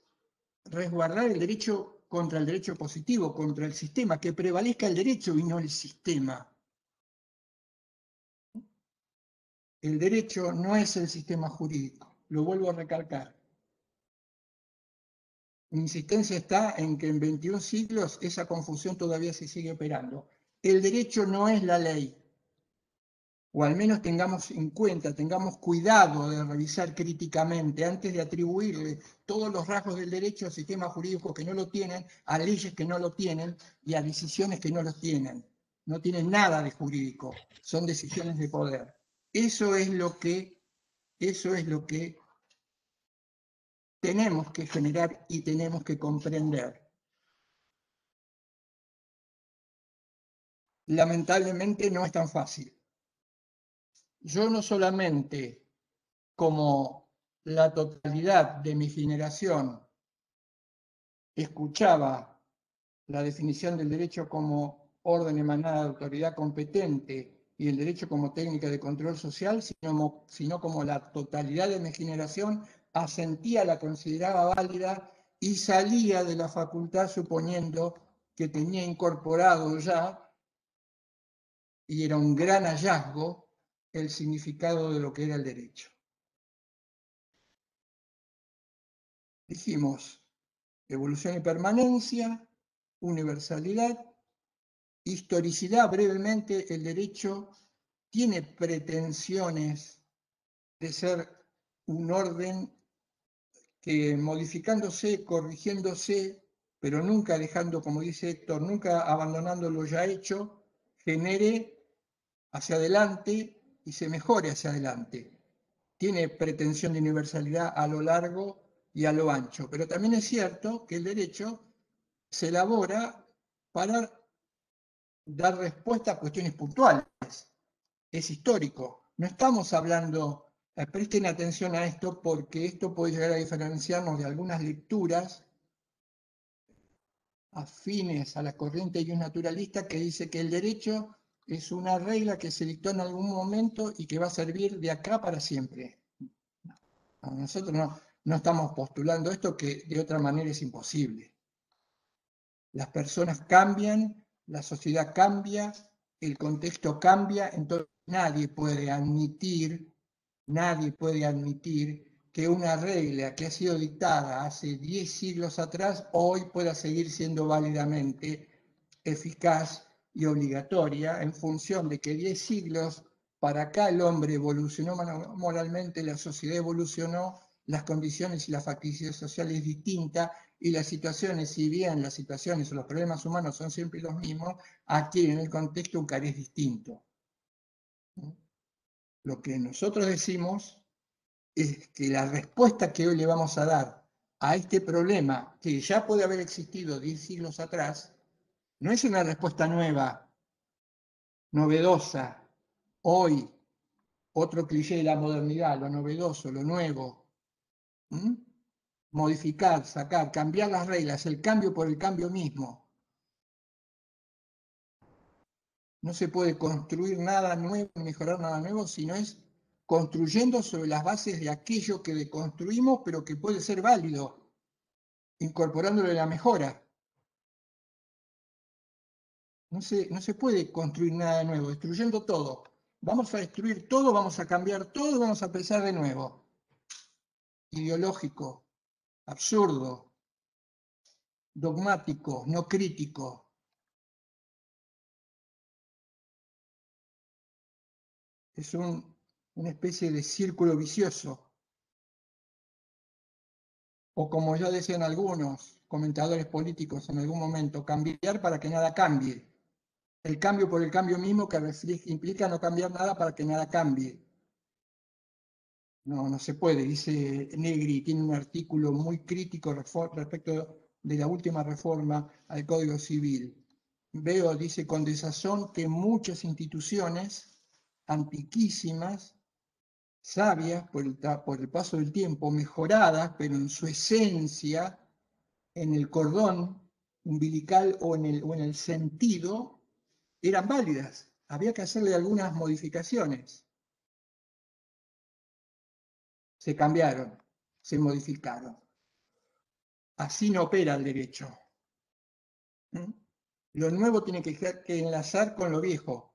resguardar el derecho contra el derecho positivo, contra el sistema, que prevalezca el derecho y no el sistema. El derecho no es el sistema jurídico, lo vuelvo a recalcar. Mi insistencia está en que en 21 siglos esa confusión todavía se sigue operando. El derecho no es la ley, o al menos tengamos en cuenta, tengamos cuidado de revisar críticamente antes de atribuirle todos los rasgos del derecho a sistemas jurídicos que no lo tienen, a leyes que no lo tienen y a decisiones que no los tienen. No tienen nada de jurídico, son decisiones de poder. Eso es lo que tenemos que generar y tenemos que comprender. Lamentablemente no es tan fácil. Yo no solamente, como la totalidad de mi generación, escuchaba la definición del derecho como orden emanada de autoridad competente y el derecho como técnica de control social, sino como la totalidad de mi generación asentía, la consideraba válida y salía de la facultad suponiendo que tenía incorporado ya, y era un gran hallazgo, el significado de lo que era el derecho. Dijimos evolución y permanencia, universalidad, historicidad. Brevemente, el derecho tiene pretensiones de ser un orden que, modificándose, corrigiéndose, pero nunca dejando, como dice Héctor, nunca abandonando lo ya hecho, genere hacia adelante y se mejore hacia adelante. Tiene pretensión de universalidad a lo largo y a lo ancho, pero también es cierto que el derecho se elabora para dar respuesta a cuestiones puntuales. Es histórico. No estamos hablando, presten atención a esto porque esto puede llegar a diferenciarnos de algunas lecturas afines a la corriente naturalista que dice que el derecho es una regla que se dictó en algún momento y que va a servir de acá para siempre. Nosotros no estamos postulando esto, que de otra manera es imposible. Las personas cambian, la sociedad cambia, el contexto cambia, entonces nadie puede admitir que una regla que ha sido dictada hace 10 siglos atrás hoy pueda seguir siendo válidamente eficaz y obligatoria en función de que 10 siglos para acá el hombre evolucionó moralmente, la sociedad evolucionó, las condiciones y las facticidades sociales distintas y las situaciones, si bien las situaciones o los problemas humanos son siempre los mismos, adquieren en el contexto un cariz distinto. Lo que nosotros decimos es que la respuesta que hoy le vamos a dar a este problema, que ya puede haber existido 10 siglos atrás, no es una respuesta nueva, novedosa, hoy, otro cliché de la modernidad, lo novedoso, lo nuevo. Modificar, sacar, cambiar las reglas, el cambio por el cambio mismo. No se puede construir nada nuevo, mejorar nada nuevo, sino es construyendo sobre las bases de aquello que deconstruimos, pero que puede ser válido, incorporándole la mejora. No se puede construir nada nuevo, destruyendo todo. Vamos a destruir todo, vamos a cambiar todo, vamos a empezar de nuevo. Ideológico, absurdo, dogmático, no crítico. Es una especie de círculo vicioso. O como ya decían algunos comentadores políticos en algún momento, cambiar para que nada cambie. El cambio por el cambio mismo que implica no cambiar nada para que nada cambie. No se puede, dice Negri, tiene un artículo muy crítico respecto de la última reforma al Código Civil. Veo, dice, con desazón que muchas instituciones antiquísimas, sabias por el paso del tiempo, mejoradas, pero en su esencia, en el cordón umbilical o en el sentido, eran válidas. Había que hacerle algunas modificaciones. Se cambiaron, se modificaron. Así no opera el derecho. Lo nuevo tiene que enlazar con lo viejo.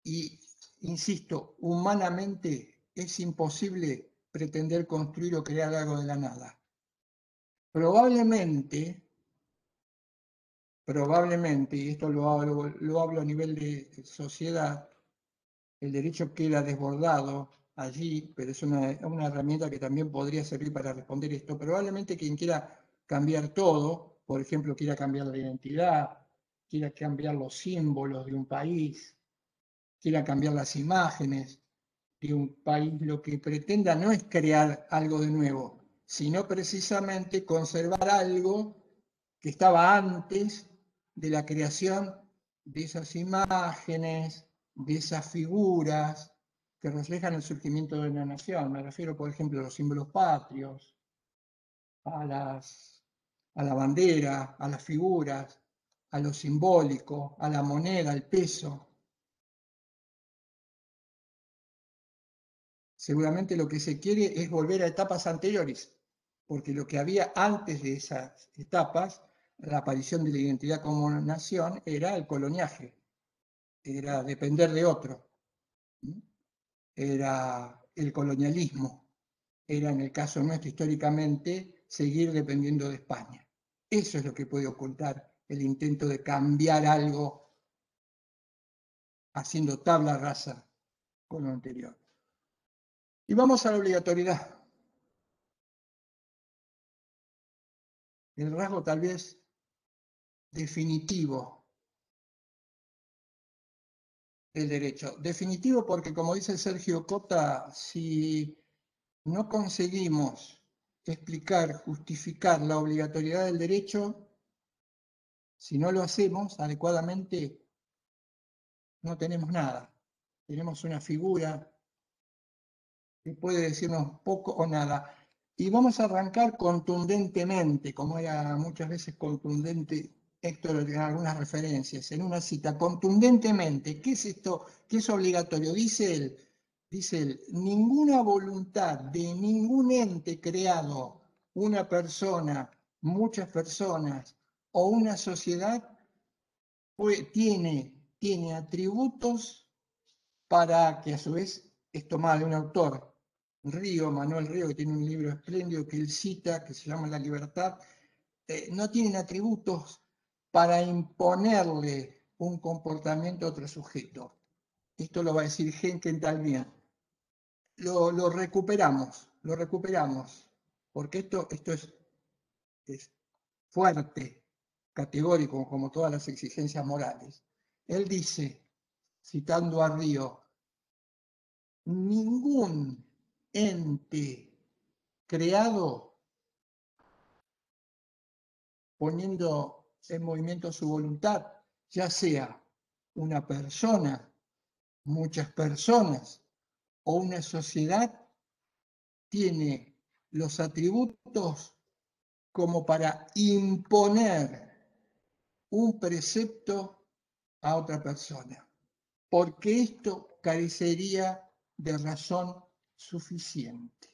Y, insisto, humanamente es imposible pretender construir o crear algo de la nada. Probablemente, y esto lo hablo a nivel de sociedad, el derecho queda desbordado allí, pero es una herramienta que también podría servir para responder esto. Probablemente quien quiera cambiar todo, por ejemplo, quiera cambiar la identidad, quiera cambiar los símbolos de un país, quiera cambiar las imágenes de un país, lo que pretenda no es crear algo de nuevo, sino precisamente conservar algo que estaba antes de la creación de esas imágenes, de esas figuras que reflejan el surgimiento de una nación. Me refiero, por ejemplo, a los símbolos patrios, a la bandera, a las figuras, a lo simbólico, a la moneda, al peso. Seguramente lo que se quiere es volver a etapas anteriores, porque lo que había antes de esas etapas, la aparición de la identidad como nación, era el coloniaje, era depender de otro, era el colonialismo, era en el caso nuestro históricamente seguir dependiendo de España. Eso es lo que puede ocultar el intento de cambiar algo haciendo tabla rasa con lo anterior. Y vamos a la obligatoriedad. El rasgo tal vez definitivo del derecho. Definitivo porque, como dice Sergio Cota, si no conseguimos explicar, justificar la obligatoriedad del derecho, si no lo hacemos adecuadamente, no tenemos nada. Tenemos una figura que puede decirnos poco o nada. Y vamos a arrancar contundentemente, como era muchas veces contundente Héctor en algunas referencias, en una cita, contundentemente. ¿Qué es esto? ¿Qué es obligatorio? Dice él, ninguna voluntad de ningún ente creado, una persona, muchas personas o una sociedad tiene atributos para que a su vez es tomada de un autor, Río, Manuel Río, que tiene un libro espléndido que él cita, que se llama La libertad, no tienen atributos para imponerle un comportamiento a otro sujeto. Esto lo va a decir Henken también. Lo recuperamos, porque esto es fuerte, categórico, como todas las exigencias morales. Él dice, citando a Río, ningún ente creado poniendo en movimiento su voluntad, ya sea una persona, muchas personas o una sociedad, tiene los atributos como para imponer un precepto a otra persona, porque esto carecería de razón suficiente.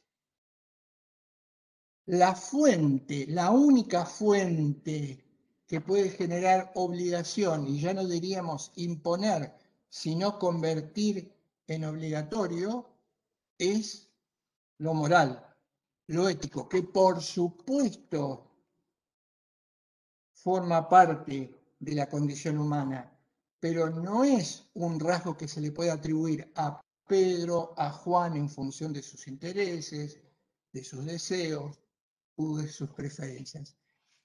La fuente, la única fuente que puede generar obligación, y ya no diríamos imponer, sino convertir en obligatorio, es lo moral, lo ético, que por supuesto forma parte de la condición humana, pero no es un rasgo que se le puede atribuir a Pedro, a Juan en función de sus intereses, de sus deseos o de sus preferencias.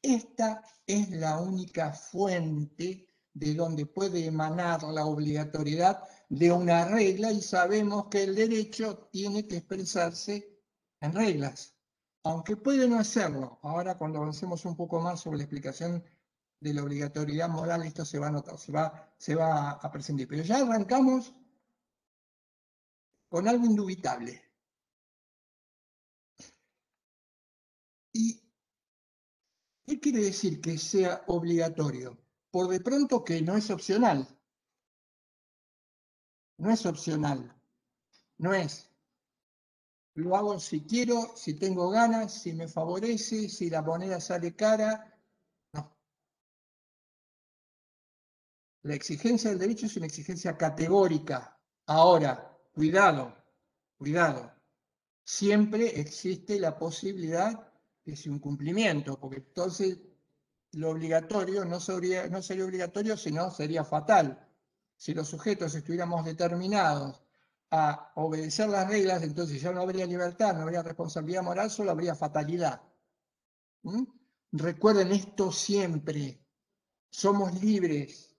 Esta es la única fuente de donde puede emanar la obligatoriedad de una regla y sabemos que el derecho tiene que expresarse en reglas, aunque puede no hacerlo. Ahora cuando avancemos un poco más sobre la explicación de la obligatoriedad moral, esto se va a notar, se va a presentar. Pero ya arrancamos con algo indubitable. ¿Y qué quiere decir que sea obligatorio? Por de pronto que no es opcional. No es opcional. No es. Lo hago si quiero, si tengo ganas, si me favorece, si la moneda sale cara. No. La exigencia del derecho es una exigencia categórica. Ahora, cuidado, cuidado. Siempre existe la posibilidad de su incumplimiento, porque entonces lo obligatorio no sería obligatorio, sino sería fatal. Si los sujetos estuviéramos determinados a obedecer las reglas, entonces ya no habría libertad, no habría responsabilidad moral, solo habría fatalidad. Recuerden esto siempre, somos libres.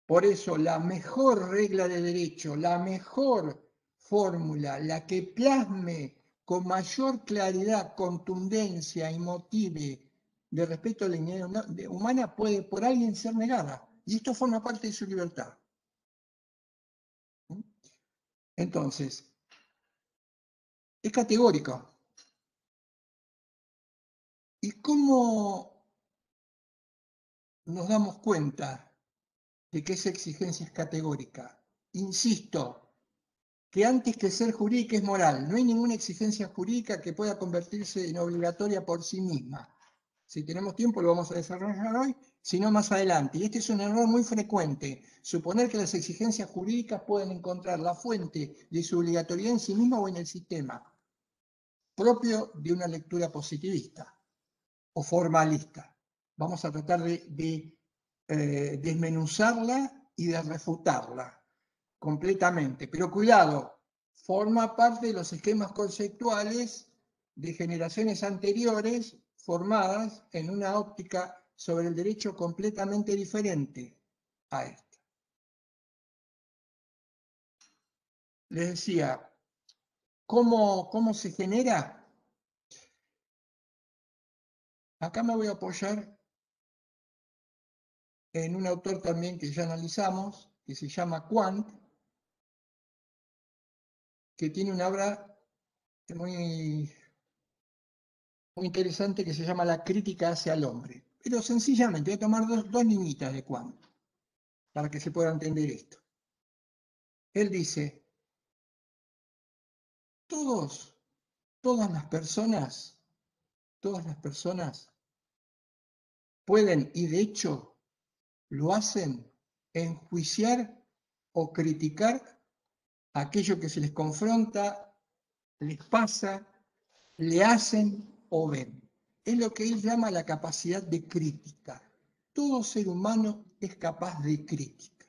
Por eso la mejor regla de derecho, la mejor fórmula, la que plasme con mayor claridad, contundencia y motive de respeto a la dignidad humana puede por alguien ser negada. Y esto forma parte de su libertad. Entonces, es categórico. ¿Y cómo nos damos cuenta de que esa exigencia es categórica? Insisto, que antes que ser jurídica es moral. No hay ninguna exigencia jurídica que pueda convertirse en obligatoria por sí misma. Si tenemos tiempo lo vamos a desarrollar hoy, si no más adelante. Y este es un error muy frecuente, suponer que las exigencias jurídicas pueden encontrar la fuente de su obligatoriedad en sí misma o en el sistema, propio de una lectura positivista o formalista. Vamos a tratar de desmenuzarla y de refutarla completamente. Pero cuidado, forma parte de los esquemas conceptuales de generaciones anteriores formadas en una óptica sobre el derecho completamente diferente a esta. Les decía, ¿cómo se genera? Acá me voy a apoyar en un autor también que ya analizamos, que se llama Quant, que tiene una obra muy interesante que se llama La crítica hacia el hombre. Pero sencillamente voy a tomar dos niñitas de Quant para que se pueda entender esto. Él dice, todas las personas pueden y de hecho lo hacen enjuiciar o criticar aquello que se les confronta les pasa, le hacen o ven. Es lo que él llama la capacidad de crítica. Todo ser humano es capaz de crítica.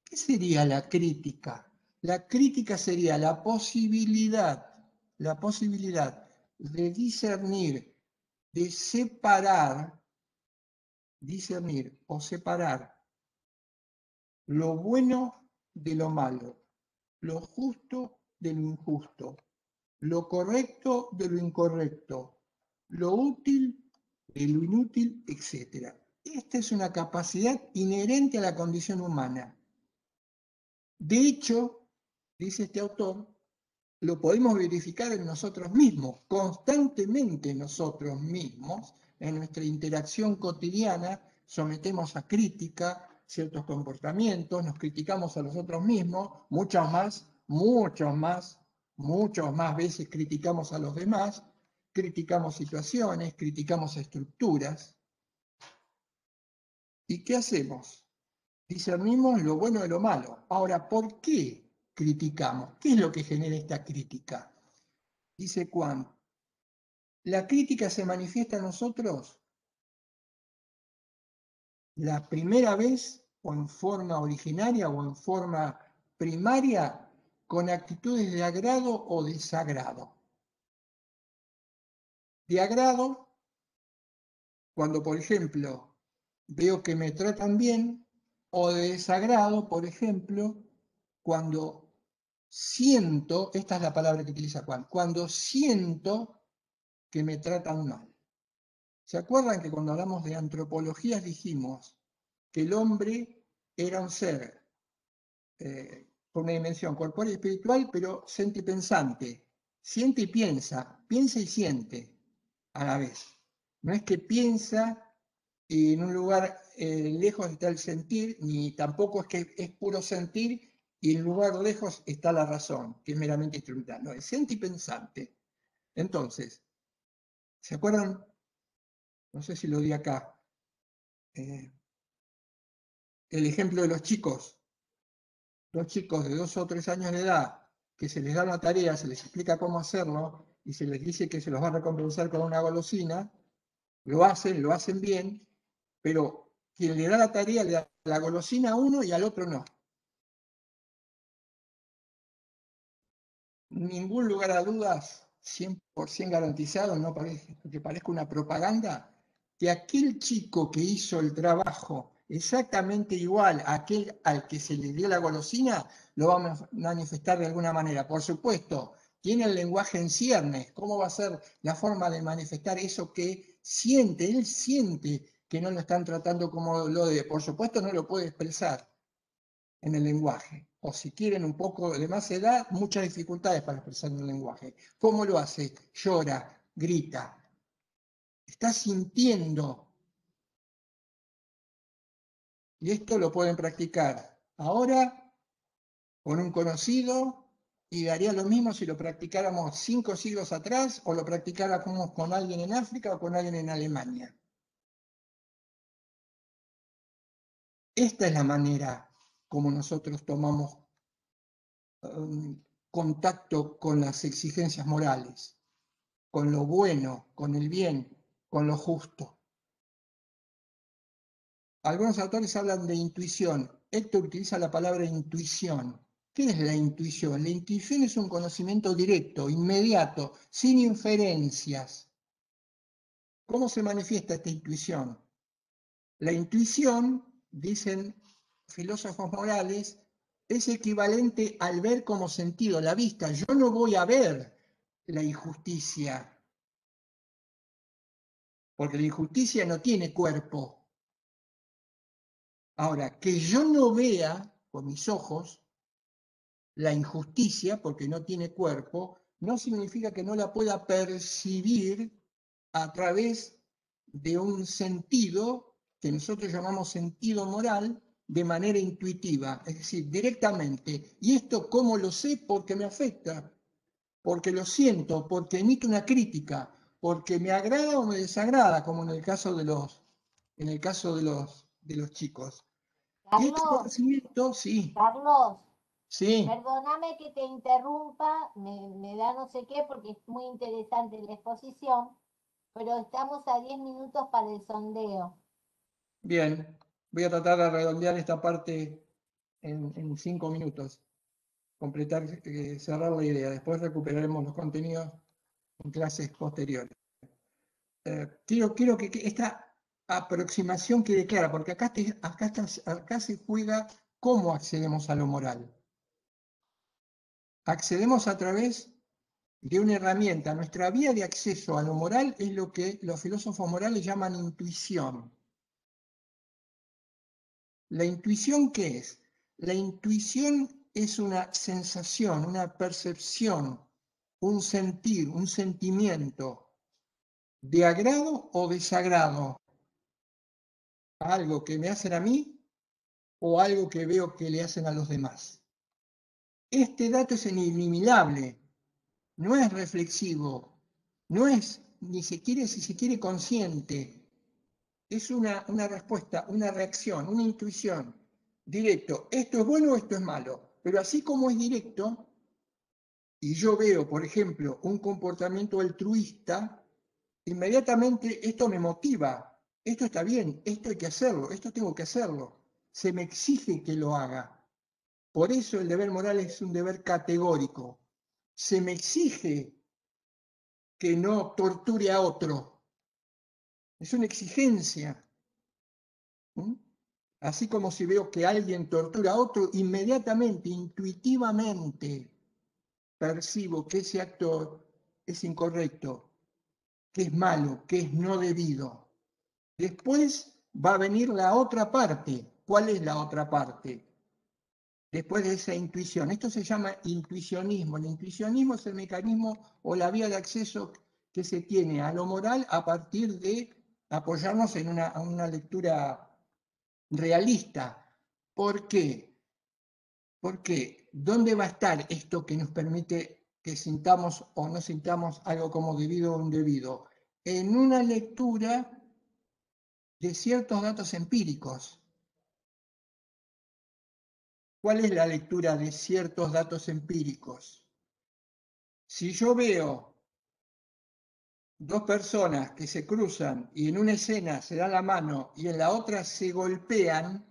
¿Qué sería la crítica? La crítica sería la posibilidad de discernir, de discernir o separar lo bueno de lo malo, lo justo de lo injusto, lo correcto de lo incorrecto, lo útil de lo inútil, etc. Esta es una capacidad inherente a la condición humana. De hecho, dice este autor, lo podemos verificar en nosotros mismos, constantemente nosotros mismos, en nuestra interacción cotidiana, sometemos a crítica ciertos comportamientos, nos criticamos a nosotros mismos, muchas más veces criticamos a los demás, criticamos situaciones, criticamos estructuras. ¿Y qué hacemos? Discernimos lo bueno de lo malo. Ahora, ¿por qué criticamos? ¿Qué es lo que genera esta crítica? Dice Kant, la crítica se manifiesta en nosotros la primera vez o en forma originaria o en forma primaria con actitudes de agrado o desagrado. De agrado, cuando por ejemplo veo que me tratan bien, o de desagrado, por ejemplo, cuando siento, esta es la palabra que utiliza Juan, cuando siento que me tratan mal. ¿Se acuerdan que cuando hablamos de antropologías dijimos que el hombre era un ser con una dimensión corporal y espiritual, pero sentipensante? Siente y piensa y siente a la vez. No es que piensa y en un lugar lejos está el sentir, ni tampoco es que es puro sentir y en un lugar lejos está la razón, que es meramente instrumental. No, es sentipensante. Entonces, ¿se acuerdan? No sé si lo di acá. El ejemplo de los chicos de 2 o 3 años de edad, que se les da una tarea, se les explica cómo hacerlo y se les dice que se los va a recompensar con una golosina, lo hacen bien, pero quien le da la tarea le da la golosina a uno y al otro no. Ningún lugar a dudas, 100% garantizado, no que parezca una propaganda, que aquel chico que hizo el trabajo exactamente igual a aquel al que se le dio la golosina, lo va a manifestar de alguna manera. Por supuesto, tiene el lenguaje en ciernes. ¿Cómo va a ser la forma de manifestar eso que siente? Él siente que no lo están tratando como lo debe. Por supuesto, no lo puede expresar en el lenguaje. O si quieren un poco de más edad, muchas dificultades para expresar en el lenguaje. ¿Cómo lo hace? Llora, grita. Está sintiendo. Y esto lo pueden practicar ahora con un conocido y daría lo mismo si lo practicáramos 5 siglos atrás o lo practicáramos con alguien en África o con alguien en Alemania. Esta es la manera como nosotros tomamos contacto con las exigencias morales, con lo bueno, con el bien, con lo justo. Algunos autores hablan de intuición. Héctor utiliza la palabra intuición. ¿Qué es la intuición? La intuición es un conocimiento directo, inmediato, sin inferencias. ¿Cómo se manifiesta esta intuición? La intuición, dicen filósofos morales, es equivalente al ver como sentido, la vista. Yo no voy a ver la injusticia, porque la injusticia no tiene cuerpo. Ahora, que yo no vea con mis ojos la injusticia, porque no tiene cuerpo, no significa que no la pueda percibir a través de un sentido que nosotros llamamos sentido moral de manera intuitiva, es decir, directamente. ¿Y esto cómo lo sé? Porque me afecta, porque lo siento, porque emito una crítica, porque me agrada o me desagrada, como en el caso de los chicos. Y este conocimiento, sí. Carlos, Sí. Perdóname que te interrumpa, me da no sé qué porque es muy interesante la exposición, pero estamos a 10 minutos para el sondeo. Bien, voy a tratar de redondear esta parte en 5 minutos, completar, cerrar la idea. Después recuperaremos los contenidos en clases posteriores. Quiero que esta aproximación quede clara, porque acá se juega cómo accedemos a lo moral. Accedemos a través de una herramienta. Nuestra vía de acceso a lo moral es lo que los filósofos morales llaman intuición. ¿La intuición qué es? La intuición es una sensación, una percepción, un sentir, un sentimiento de agrado o desagrado a algo que me hacen a mí o algo que veo que le hacen a los demás. Este dato es ineliminable, no es reflexivo, no es ni siquiera, si se quiere, consciente. Es una respuesta, una reacción, una intuición. Directo, esto es bueno o esto es malo. Pero así como es directo, y yo veo, por ejemplo, un comportamiento altruista, inmediatamente esto me motiva. Esto está bien, esto hay que hacerlo, esto tengo que hacerlo. Se me exige que lo haga. Por eso el deber moral es un deber categórico. Se me exige que no torture a otro. Es una exigencia. ¿Mm? Así como si veo que alguien tortura a otro, inmediatamente, intuitivamente, percibo que ese acto es incorrecto, que es malo, que es no debido. Después va a venir la otra parte. ¿Cuál es la otra parte? Después de esa intuición. Esto se llama intuicionismo. El intuicionismo es el mecanismo o la vía de acceso que se tiene a lo moral a partir de apoyarnos en una lectura realista. ¿Por qué? Porque ¿dónde va a estar esto que nos permite que sintamos o no sintamos algo como debido o indebido? En una lectura de ciertos datos empíricos. ¿Cuál es la lectura de ciertos datos empíricos? Si yo veo dos personas que se cruzan y en una escena se dan la mano y en la otra se golpean,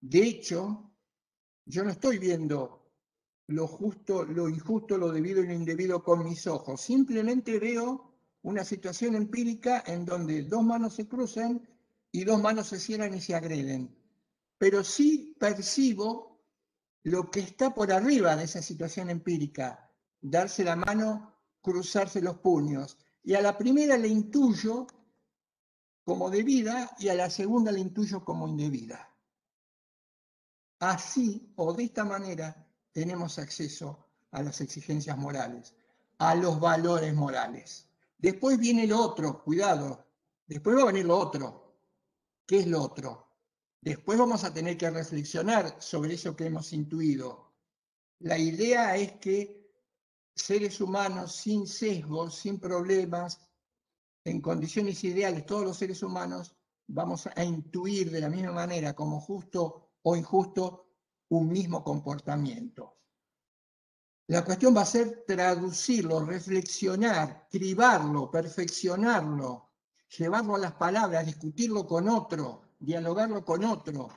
de hecho, yo no estoy viendo lo justo, lo injusto, lo debido y lo indebido con mis ojos. Simplemente veo una situación empírica en donde dos manos se cruzan y dos manos se cierran y se agreden. Pero sí percibo lo que está por arriba de esa situación empírica, darse la mano, cruzarse los puños. Y a la primera le intuyo como debida y a la segunda le intuyo como indebida. Así o de esta manera tenemos acceso a las exigencias morales, a los valores morales. Después viene lo otro, cuidado, después va a venir lo otro. ¿Qué es lo otro? Después vamos a tener que reflexionar sobre eso que hemos intuido. La idea es que seres humanos sin sesgos, sin problemas, en condiciones ideales, todos los seres humanos vamos a intuir de la misma manera como justo o injusto un mismo comportamiento. La cuestión va a ser traducirlo, reflexionar, cribarlo, perfeccionarlo, llevarlo a las palabras, discutirlo con otro, dialogarlo con otro,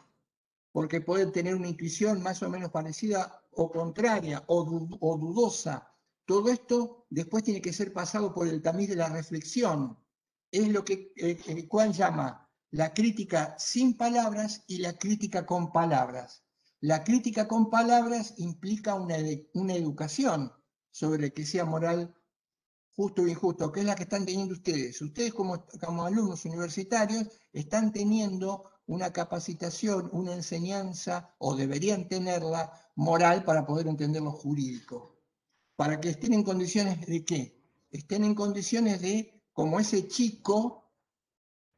porque pueden tener una intuición más o menos parecida o contraria o dudosa. Todo esto después tiene que ser pasado por el tamiz de la reflexión. Es lo que Kuhn llama la crítica sin palabras y la crítica con palabras. La crítica con palabras implica una educación sobre que sea moral justo o injusto, que es la que están teniendo ustedes. Ustedes como alumnos universitarios están teniendo una capacitación, una enseñanza, o deberían tenerla, moral para poder entender lo jurídico. Para que estén en condiciones de ¿qué? Estén en condiciones de, como ese chico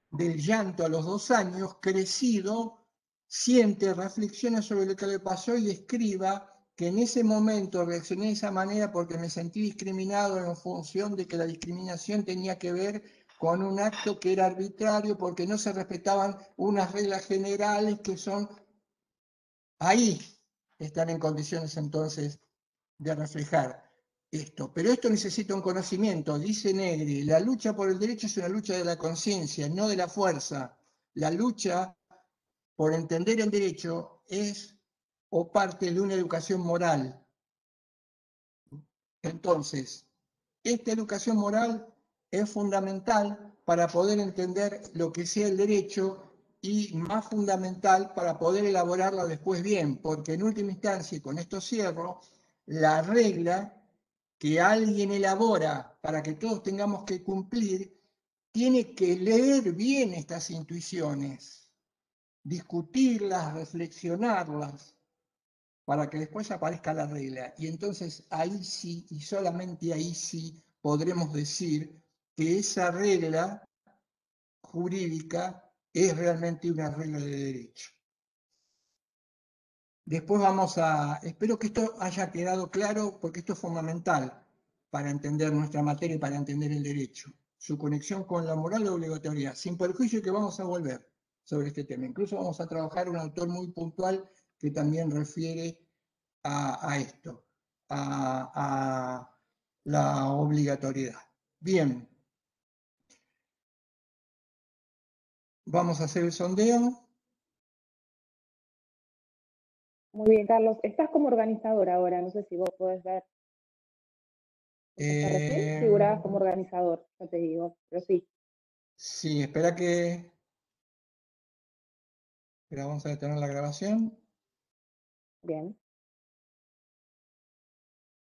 del llanto a los 2 años, crecido, siente, reflexiona sobre lo que le pasó y escriba que en ese momento reaccioné de esa manera porque me sentí discriminado en función de que la discriminación tenía que ver con un acto que era arbitrario porque no se respetaban unas reglas generales que son ahí. están en condiciones entonces de reflejar esto. Pero esto necesita un conocimiento. Dice Negri, la lucha por el derecho es una lucha de la conciencia, no de la fuerza. La lucha por entender el derecho es o parte de una educación moral. Entonces, esta educación moral es fundamental para poder entender lo que sea el derecho y más fundamental para poder elaborarla después bien, porque en última instancia, y con esto cierro, la regla que alguien elabora para que todos tengamos que cumplir, tiene que leer bien estas intuiciones, discutirlas, reflexionarlas, para que después aparezca la regla. Y entonces ahí sí, y solamente ahí sí, podremos decir que esa regla jurídica es realmente una regla de derecho. Después vamos a... Espero que esto haya quedado claro, porque esto es fundamental para entender nuestra materia y para entender el derecho. Su conexión con la moral y la obligatoriedad, sin perjuicio que vamos a volver sobre este tema. Incluso vamos a trabajar un autor muy puntual que también refiere a esto, a la obligatoriedad. Bien. Vamos a hacer el sondeo. Muy bien, Carlos. Estás como organizador ahora, no sé si vos podés ver. Hasta recién figurabas como organizador, ya te digo, pero sí. Sí, espera que... Espera, vamos a detener la grabación. Bien.